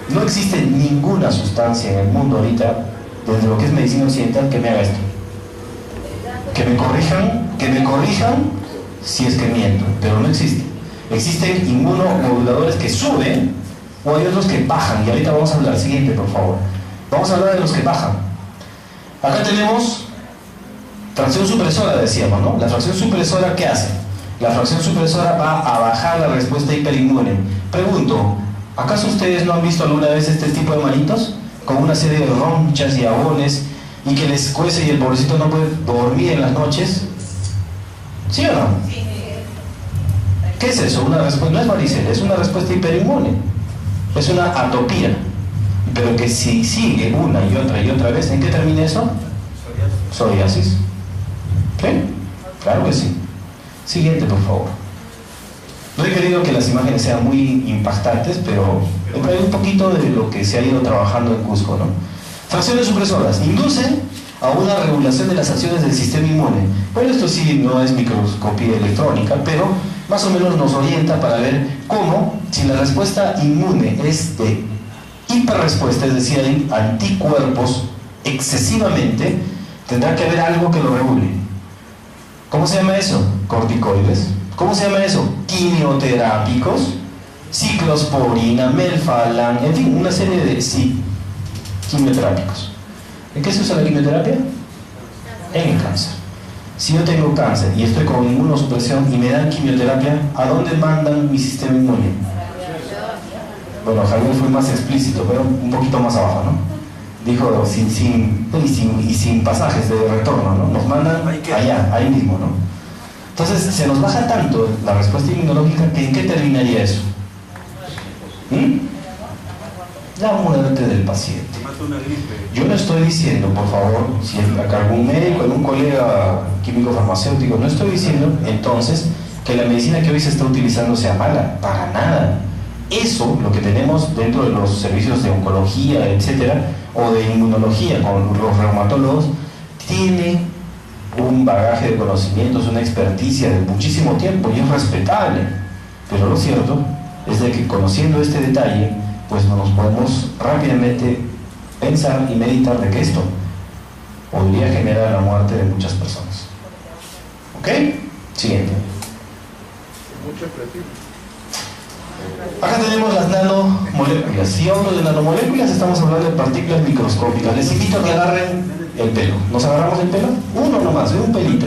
No existe ninguna sustancia en el mundo ahorita, desde lo que es medicina occidental, que me haga esto. Que me corrijan si es que miento, pero no existe. Existen inmunomoduladores que suben o hay otros que bajan, y ahorita vamos a hablar. Siguiente, por favor. Vamos a hablar de los que bajan. Acá tenemos fracción supresora, decíamos, ¿no? La fracción supresora, ¿qué hace? La fracción supresora va a bajar la respuesta hiperinmune. Pregunto, ¿acaso ustedes no han visto alguna vez este tipo de manitos? Con una serie de ronchas y abones, y que les cuece y el pobrecito no puede dormir en las noches. ¿Sí o no? ¿Qué es eso? Una respuesta, no es varicela, es una respuesta hiperinmune. Es una atopía. Pero que si sigue una y otra vez, ¿en qué termina eso? Psoriasis. ¿Qué? Claro que sí. Siguiente, por favor. No he querido que las imágenes sean muy impactantes, pero hay un poquito de lo que se ha ido trabajando en Cusco, ¿no? Fracciones supresoras inducen a una regulación de las acciones del sistema inmune. Bueno, esto sí no es microscopía electrónica, pero más o menos nos orienta para ver cómo, si la respuesta inmune es de hiperrespuesta, es decir, hay anticuerpos excesivamente, tendrá que haber algo que lo regule. ¿Cómo se llama eso? Corticoides. ¿Cómo se llama eso? Quimioterápicos, ciclosporina, melphalan, en fin, una serie de quimioterápicos. ¿En qué se usa la quimioterapia? En el cáncer. Si yo tengo cáncer y estoy con inmunosupresión y me dan quimioterapia, ¿a dónde mandan mi sistema inmune? Bueno, Javier fue más explícito, pero un poquito más abajo, ¿no? Dijo sin pasajes de retorno, ¿no? Nos mandan allá, ahí mismo, ¿no? Entonces se nos baja tanto la respuesta inmunológica que ¿en qué terminaría eso? La muerte del paciente. Yo no estoy diciendo, por favor, si acá algún médico, algún colega químico farmacéutico, no estoy diciendo entonces que la medicina que hoy se está utilizando sea mala, para nada. Eso, lo que tenemos dentro de los servicios de oncología, etcétera, o de inmunología con los reumatólogos, tiene un bagaje de conocimientos, una experticia de muchísimo tiempo y es respetable. Pero lo cierto es de que conociendo este detalle, pues nos podemos rápidamente pensar y meditar de que esto podría generar la muerte de muchas personas. ¿Ok? Siguiente.
Mucho creativo.
Acá tenemos las nanomoléculas. Si hablo de nanomoléculas, estamos hablando de partículas microscópicas. Les invito a que agarren el pelo. ¿Nos agarramos el pelo? Uno nomás, un pelito.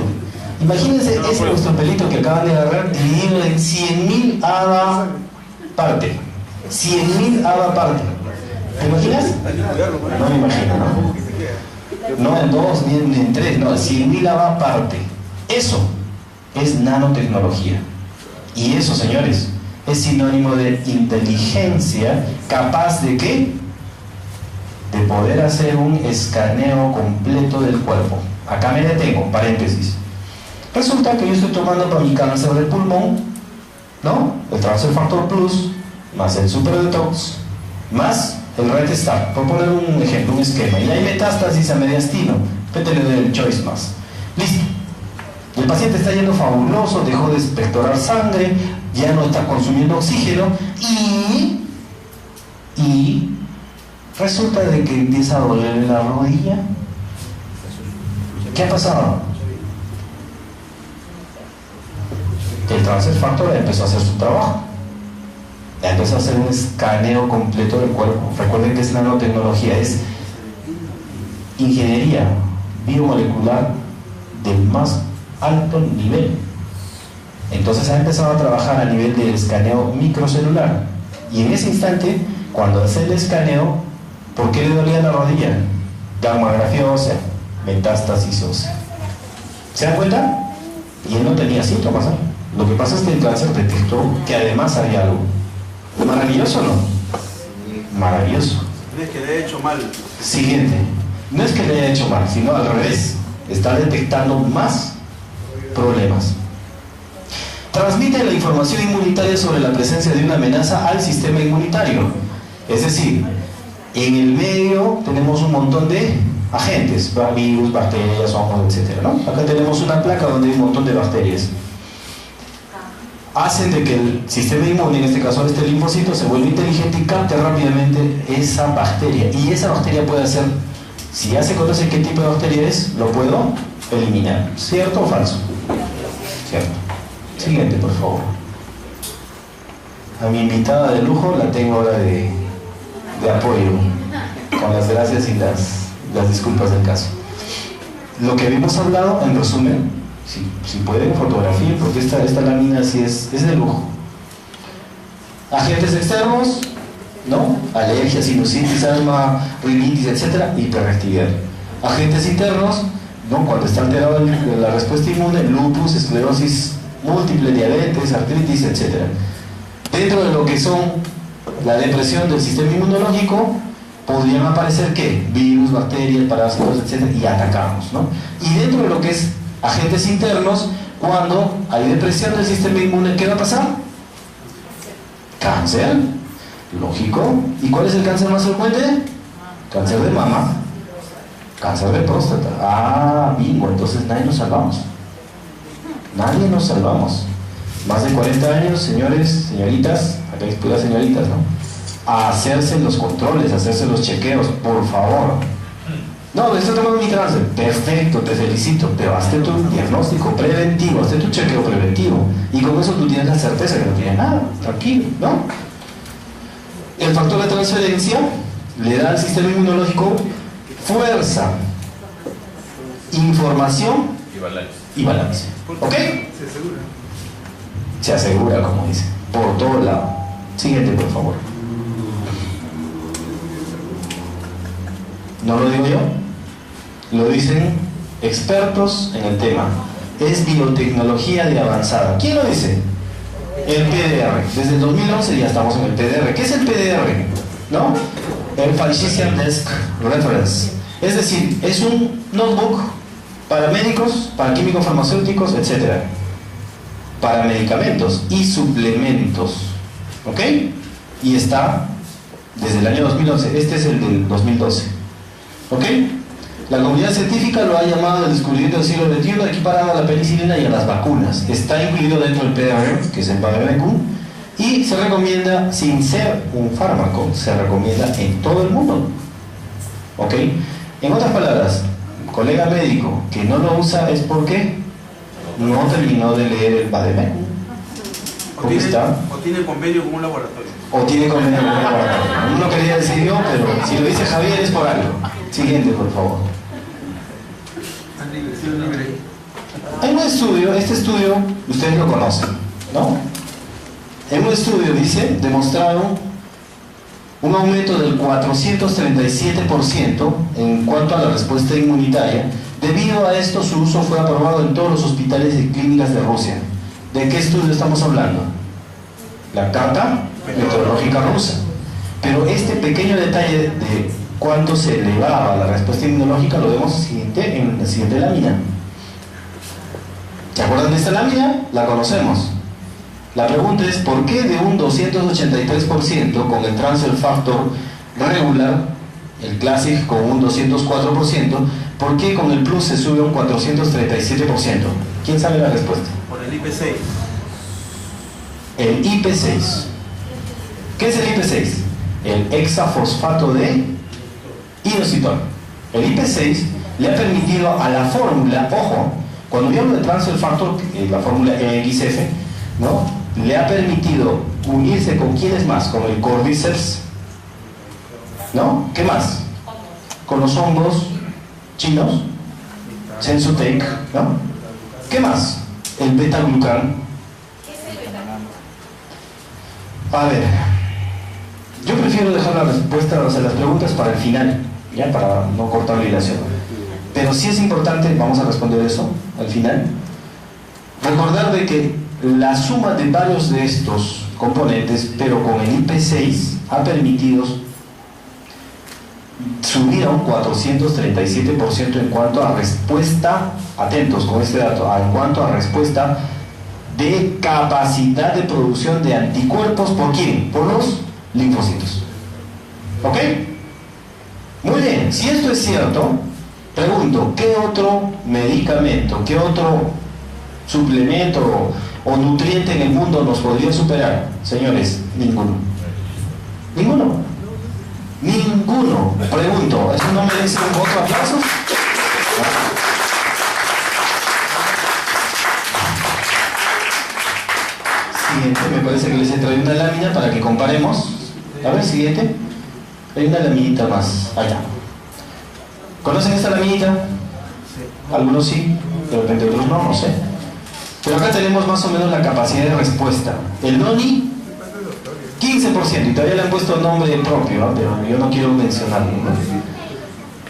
Imagínense ese nuestro pelito que acaban de agarrar dividido en 100.000 hava parte. 100.000 hava parte. ¿Te imaginas? No me imagino, ¿no? No en dos, ni en tres, no, 100.000 hava parte. Eso es nanotecnología. Y eso, señores, es sinónimo de inteligencia capaz de ¿qué? De poder hacer un escaneo completo del cuerpo. Acá me detengo, paréntesis. Resulta que yo estoy tomando para mi cáncer del pulmón, ¿no? El Transfer Factor Plus, más el Super Detox, más el Red Star, por poner un ejemplo, un esquema. Y hay metástasis a mediastino, le doy el choice más. Listo. El paciente está yendo fabuloso, dejó de expectorar sangre, ya no está consumiendo oxígeno y resulta de que empieza a doler la rodilla. ¿Qué ha pasado? El transfer factor empezó a hacer su trabajo. Ya empezó a hacer un escaneo completo del cuerpo. Recuerden que es nanotecnología, es ingeniería biomolecular del más alto nivel. Entonces ha empezado a trabajar a nivel del escaneo microcelular. Y en ese instante, cuando hace el escaneo, ¿por qué le dolía la rodilla? Gammagrafía ósea, metástasis ósea. ¿Se dan cuenta? Y él no tenía síntomas, ¿eh? Lo que pasa es que el cáncer detectó que además había algo. ¿Maravilloso o no? Maravilloso.
Es que le he hecho mal.
Siguiente. No es que le haya hecho mal, sino al revés. Está detectando más problemas. Transmite la información inmunitaria sobre la presencia de una amenaza al sistema inmunitario. Es decir, en el medio tenemos un montón de agentes, virus, bacterias, hongos, etc., ¿no? Acá tenemos una placa donde hay un montón de bacterias. Hacen de que el sistema inmune, en este caso este linfocito, se vuelva inteligente y capte rápidamente esa bacteria. Y esa bacteria puede hacer, si ya se conoce qué tipo de bacteria es, lo puedo eliminar. ¿Cierto o falso? Cierto. Siguiente, por favor. A mi invitada de lujo la tengo ahora de apoyo, con las gracias y las disculpas del caso. Lo que habíamos hablado, en resumen, si pueden, fotografía, porque esta lámina sí es de lujo. Agentes externos, ¿no? Alergia, sinusitis, asma, rinitis, etc. Hiperreactividad. Agentes internos, ¿no? Cuando está alterada la respuesta inmune, lupus, esclerosis múltiple, diabetes, artritis, etc. Dentro de lo que son la depresión del sistema inmunológico, podrían aparecer ¿qué? Virus, bacterias, parásitos, etc. y atacamos, ¿no? Y dentro de lo que es agentes internos, cuando hay depresión del sistema inmune, ¿qué va a pasar? Cáncer, lógico. ¿Y cuál es el cáncer más frecuente? Cáncer de mama, cáncer de próstata. Ah, bingo, entonces nadie nos salvamos. Nadie nos salvamos. Más de 40 años, señores, señoritas, acá hay puras señoritas, ¿no? A hacerse los controles, a hacerse los chequeos, por favor. No, estoy tomando mi cáncer. Perfecto, te felicito, pero hazte tu diagnóstico preventivo, hazte tu chequeo preventivo. Y con eso tú tienes la certeza que no tiene nada, tranquilo, ¿no? El factor de transferencia le da al sistema inmunológico fuerza, información y balance. ¿Ok?
Se asegura.
Se asegura, como dice, por todo lado. Siguiente, por favor. No lo digo yo, lo dicen expertos en el tema. Es biotecnología de avanzada. ¿Quién lo dice? El PDR. Desde el 2011 ya estamos en el PDR. ¿Qué es el PDR? ¿No? El Physician Desk Reference. Es decir, es un notebook para médicos, para químicos farmacéuticos, etc. Para medicamentos y suplementos. ¿Ok? Y está desde el año 2011. Este es el del 2012. ¿Ok? La comunidad científica lo ha llamado el descubrimiento del siglo XXI, equiparado a la penicilina y a las vacunas. Está incluido dentro del PDR, que es el Bademecum, y se recomienda, sin ser un fármaco, se recomienda en todo el mundo. ¿Ok? En otras palabras, colega médico que no lo usa es porque no terminó de leer el Bademecum.
O tiene convenio con un laboratorio.
O tiene convenio con un laboratorio. No lo quería decir yo, pero si lo dice Javier es por algo. Siguiente, por favor. Hay un estudio, este estudio ustedes lo conocen, ¿no? En un estudio dice, demostraron un aumento del 437% en cuanto a la respuesta inmunitaria. Debido a esto, su uso fue aprobado en todos los hospitales y clínicas de Rusia. ¿De qué estudio estamos hablando? La Carta Meteorológica Rusa. Pero este pequeño detalle de cuánto se elevaba la respuesta inmunológica lo vemos en la siguiente lámina. ¿Se acuerdan de esta lámina? La conocemos. La pregunta es, ¿por qué de un 283% con el transfer factor regular el Classic con un 204%, ¿por qué con el Plus se sube un 437%? ¿Quién sabe la respuesta?
Por el IP6.
El IP6. ¿Qué es el IP6? El hexafosfato de inositol. El IP6 le ha permitido a la fórmula, ojo, cuando yo hablo de transfer factor, la fórmula EXF, ¿no? Le ha permitido unirse con quiénes más, con el Cordyceps, ¿no? ¿Qué más? Con los hongos chinos, Sensotec, ¿no? ¿Qué más? El beta-glucan. A ver, yo prefiero dejar las respuestas a las preguntas para el final, ya, para no cortar la hilación. Pero sí es importante, vamos a responder eso al final. Recordar de que la suma de varios de estos componentes, pero con el IP6, ha permitido subir a un 437% en cuanto a respuesta, atentos con este dato, en cuanto a respuesta de capacidad de producción de anticuerpos. ¿Por quién? Por los linfocitos. ¿Ok? Muy bien, si esto es cierto, pregunto, ¿qué otro medicamento, qué otro suplemento o nutriente en el mundo nos podría superar? Señores, ninguno. Ninguno. Ninguno. Pregunto, ¿eso no merece un otro aplauso? Siguiente, me parece que les he traído una lámina para que comparemos. A ver, siguiente. Hay una laminita más. Allá. ¿Conocen esta laminita? Algunos sí, de repente otros no, no sé. Pero acá tenemos más o menos la capacidad de respuesta. El DONI, 15%, y todavía le han puesto nombre propio, ¿no? Pero yo no quiero mencionarlo, ¿no?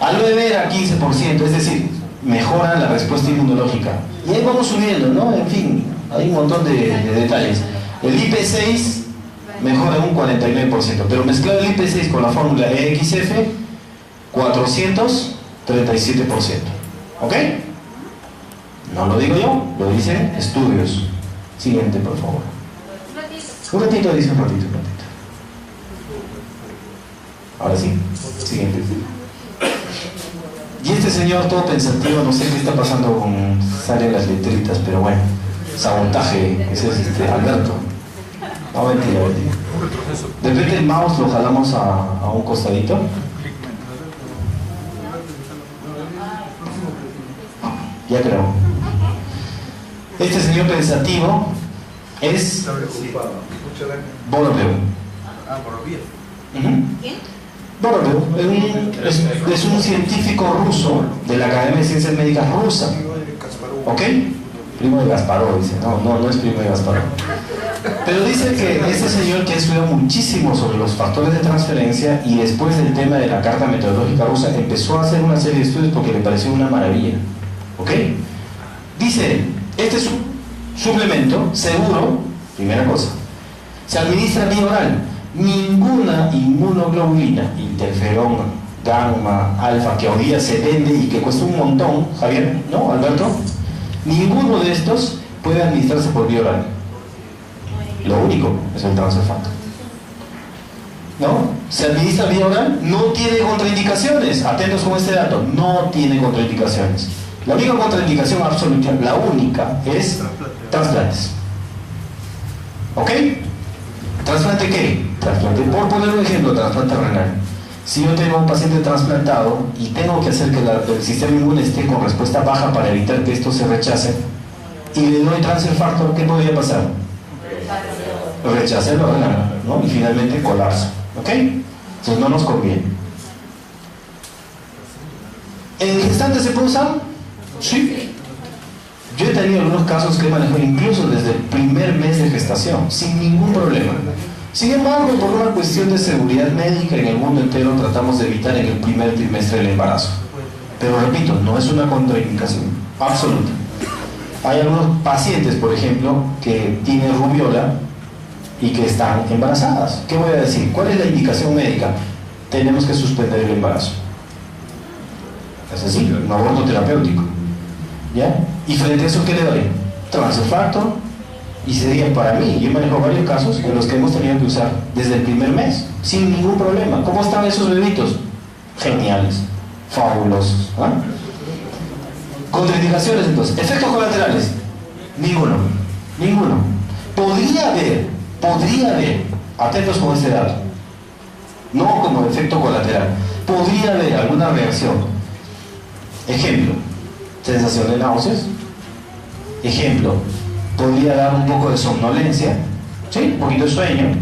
Aloe vera, 15%, es decir, mejora la respuesta inmunológica. Y ahí vamos subiendo, ¿no? En fin, hay un montón de detalles. El IP6 mejora un 49%, pero mezclado el IP6 con la fórmula EXF, 437%. ¿Ok? No lo digo yo, lo dicen estudios. Siguiente, por favor. Un ratito, dice un ratito. Ahora sí, siguiente. Y este señor todo pensativo, no sé qué está pasando con... Salen las letritas, pero bueno. Sabotaje, ese es Alberto. No, mentira. De repente el mouse lo jalamos a un costadito. Ya creo. Este señor pensativo es Borodeo.
¿Quién?
Borodeo es un científico ruso de la Academia de Ciencias Médicas rusa. ¿Ok? Primo de Gasparov, dice. No es primo de Gasparov. Pero dice que este señor que ha estudiado muchísimo sobre los factores de transferencia y después del tema de la Carta Meteorológica Rusa empezó a hacer una serie de estudios porque le pareció una maravilla. ¿Ok? Dice, este es un suplemento seguro, primera cosa, se administra vía oral. Ninguna inmunoglobulina, interferón, gamma, alfa, que hoy día se vende y que cuesta un montón, Javier, ¿no, Alberto? Ninguno de estos puede administrarse por vía oral. Lo único es el transfer factor. ¿No? Se administra vía oral, no tiene contraindicaciones. Atentos con este dato, no tiene contraindicaciones. La única contraindicación absoluta, la única, es trasplantes. ¿Ok? ¿Trasplante qué? Trasplante, por poner un ejemplo, trasplante renal. Si yo tengo un paciente trasplantado y tengo que hacer que el sistema inmune esté con respuesta baja para evitar que esto se rechace, y le doy transfer factor, ¿qué podría pasar? Rechace el órgano, ¿no? Y finalmente colapso. ¿Ok? Entonces no nos conviene. ¿En gestantes se puede usar? Sí. Yo he tenido algunos casos que he manejado incluso desde el primer mes de gestación, sin ningún problema. Sin embargo, por una cuestión de seguridad médica en el mundo entero tratamos de evitar en el primer trimestre el embarazo. Pero repito, no es una contraindicación absoluta. Hay algunos pacientes, por ejemplo, que tienen rubiola y que están embarazadas. ¿Qué voy a decir? ¿Cuál es la indicación médica? Tenemos que suspender el embarazo. Es así, un aborto terapéutico. ¿Ya? Y frente a eso, ¿qué le doy? Transfer factor. Y sería para mí, yo manejo varios casos en los que hemos tenido que usar desde el primer mes, sin ningún problema. ¿Cómo están esos bebitos? Geniales, fabulosos. ¿Ah? Contraindicaciones entonces. Efectos colaterales. Ninguno. Podría haber, atentos con este dato, no como efecto colateral, podría haber alguna reacción. Ejemplo, sensación de náuseas. Ejemplo, podría dar un poco de somnolencia, ¿sí? Un poquito de sueño.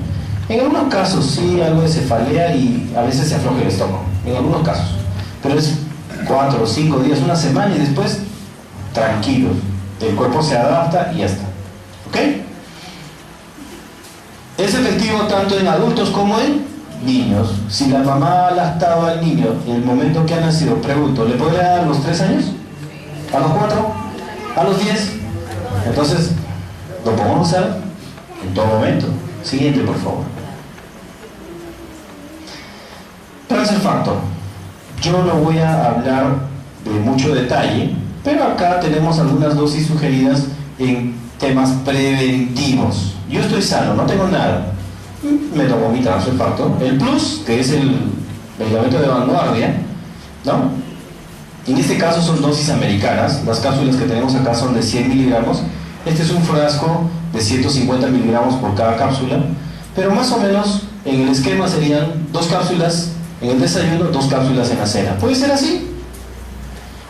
En algunos casos sí, algo de cefalea y a veces se afloja el estómago, en algunos casos. Pero es 4 o 5 días, una semana y después tranquilos. El cuerpo se adapta y ya está. ¿Ok? Es efectivo tanto en adultos como en niños. Si la mamá lactaba al niño en el momento que ha nacido, pregunto, ¿le podría dar a los 3 años? ¿A los 4? ¿A los 10? Entonces, lo podemos usar en todo momento. Siguiente, por favor. Transfer factor. Yo no voy a hablar de mucho detalle, pero acá tenemos algunas dosis sugeridas en temas preventivos. Yo estoy sano, no tengo nada. Me tomo mi transfer factor. El plus, que es el medicamento de vanguardia, ¿no? En este caso son dosis americanas. Las cápsulas que tenemos acá son de 100 miligramos. Este es un frasco de 150 miligramos por cada cápsula. Pero más o menos en el esquema serían 2 cápsulas en el desayuno, 2 cápsulas en la cena. ¿Puede ser así?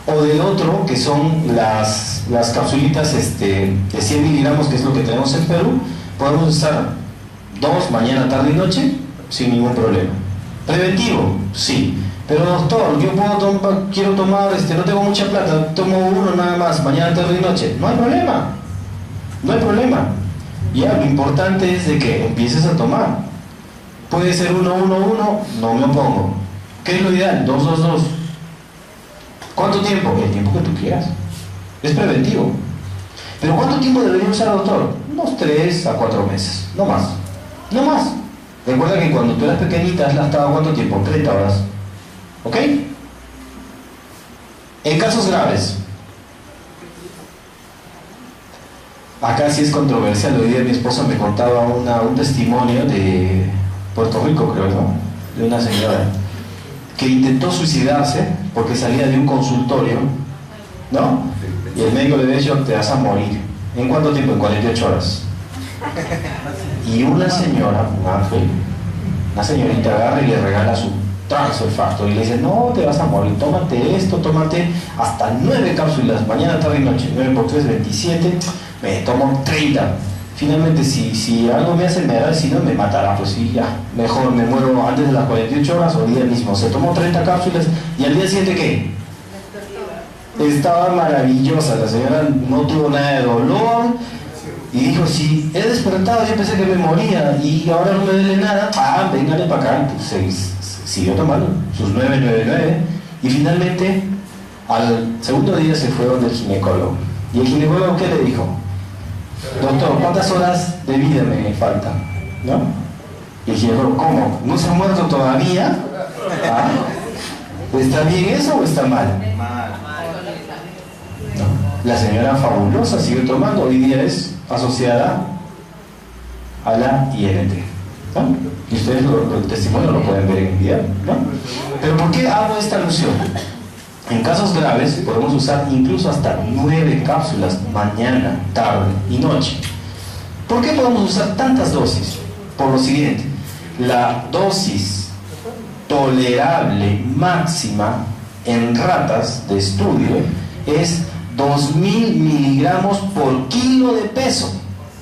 O del otro, que son las capsulitas de 100 miligramos, que es lo que tenemos en Perú. Podemos usar 2 mañana, tarde y noche sin ningún problema. ¿Preventivo? Sí. Pero doctor, yo quiero tomar, no tengo mucha plata, tomo 1 nada más, mañana, tarde y noche. No hay problema. No hay problema. Ya, lo importante es de que empieces a tomar. Puede ser 1-1-1, no me opongo. ¿Qué es lo ideal? 2-2-2. ¿Cuánto tiempo? El tiempo que tú quieras. Es preventivo. ¿Pero cuánto tiempo debería usar, doctor? Unos 3 a 4 meses. No más. No más. Recuerda que cuando tú eras pequeñita has lactado ¿cuánto tiempo? 30 horas. ¿Ok? En casos graves. Acá sí es controversial. Hoy día mi esposa me contaba un testimonio de Puerto Rico, creo, ¿no? De una señora que intentó suicidarse porque salía de un consultorio, ¿no? Y el médico le dijo, te vas a morir. ¿En cuánto tiempo? En 48 horas. Y una señora, un ángel, una señorita agarra y le regala su transfer factor y le dice, no, te vas a morir, tómate esto, tómate hasta 9 cápsulas, mañana, tarde y noche, 9 por 3, 27, me tomo 30. Finalmente, si algo me hace, me hará, si no, me matará. Pues sí, ya, mejor me muero antes de las 48 horas o el día mismo. Se tomó 30 cápsulas y al día siguiente, ¿qué? Estaba maravillosa, la señora no tuvo nada de dolor y dijo, si he despertado, yo pensé que me moría y ahora no me duele nada, véngale para acá. Pues, siguió tomando sus 9 y finalmente al segundo día se fue donde el ginecólogo. ¿Y el ginecólogo qué le dijo? Doctor, ¿cuántas horas de vida me faltan? ¿No? Y el ginecólogo, ¿cómo? ¿No se ha muerto todavía? ¿Ah? ¿Está bien eso o está mal? No. La señora fabulosa sigue tomando, hoy día es asociada a la INT, ¿no? Y ustedes el testimonio lo pueden ver en el video, ¿no? Pero ¿por qué hago esta alusión? En casos graves podemos usar incluso hasta 9 cápsulas mañana, tarde y noche. ¿Por qué podemos usar tantas dosis? Por lo siguiente, la dosis tolerable máxima en ratas de estudio es 2000 miligramos por kilo de peso.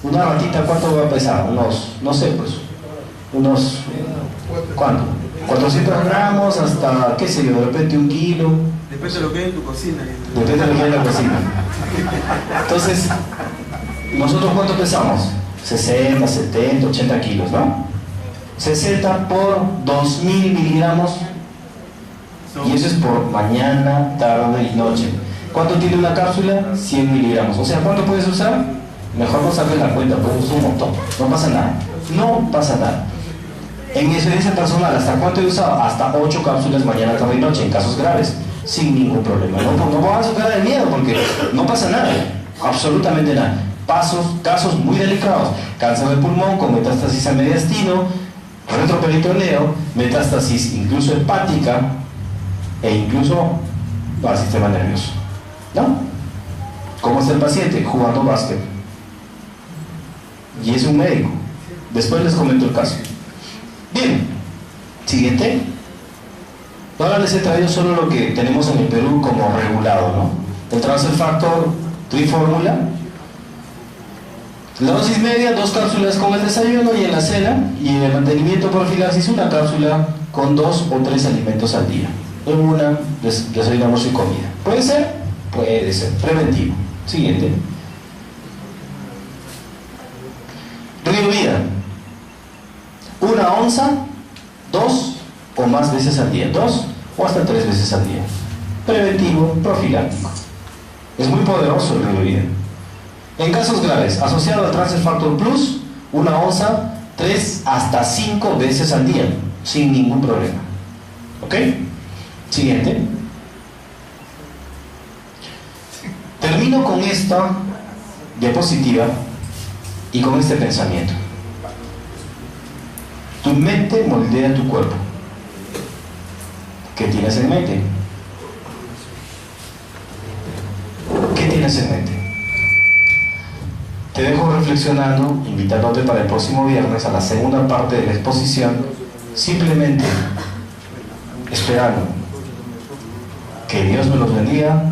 Una ratita, ¿cuánto va a pesar? No sé, pues, ¿cuánto? 400 gramos hasta, qué sé yo, de repente 1 kilo.
Depende de lo que hay en tu cocina.
Depende de lo que hay en la cocina. Entonces, ¿nosotros cuánto pesamos? 60, 70, 80 kilos, ¿no? 60 por 2000 miligramos. Y eso es por mañana, tarde y noche. ¿Cuánto tiene una cápsula? 100 miligramos. O sea, ¿cuánto puedes usar? Mejor no saques la cuenta, puedes usar un montón. No pasa nada. No pasa nada. En mi experiencia personal, ¿hasta cuánto he usado? Hasta 8 cápsulas mañana, tarde y noche, en casos graves, sin ningún problema. No pongan su cara de miedo porque no pasa nada, absolutamente nada. Casos muy delicados, cáncer de pulmón con metástasis a mediastino, retroperitoneo, metástasis incluso hepática, e incluso al sistema nervioso, ¿no? ¿Cómo está el paciente? Jugando básquet. Y es un médico. Después les comento el caso. Bien, siguiente. Ahora les he traído solo lo que tenemos en el Perú como regulado, ¿no? El transfer factor trifórmula. La dosis media, 2 cápsulas con el desayuno y en la cena, y en el mantenimiento profilaxis una cápsula con 2 o 3 alimentos al día. En una, desayuno, almuerzo y comida. ¿Puede ser? Puede ser. Preventivo. Siguiente. Riluida. 1 onza, 2 o más veces al día. 2 o hasta 3 veces al día. Preventivo, profiláctico. Es muy poderoso el Riluida. En casos graves, asociado al Transfer Factor Plus, 1 onza, 3 hasta 5 veces al día, sin ningún problema. ¿Ok? Siguiente. Termino con esta diapositiva y con este pensamiento. Tu mente moldea tu cuerpo. ¿Qué tienes en mente? ¿Qué tienes en mente? Te dejo reflexionando, invitándote para el próximo viernes a la segunda parte de la exposición, simplemente esperando que Dios me los bendiga,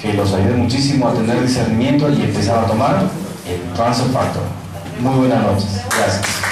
que los ayude muchísimo a tener discernimiento y empezar a tomar el Transfer Factor. Muy buenas noches. Gracias.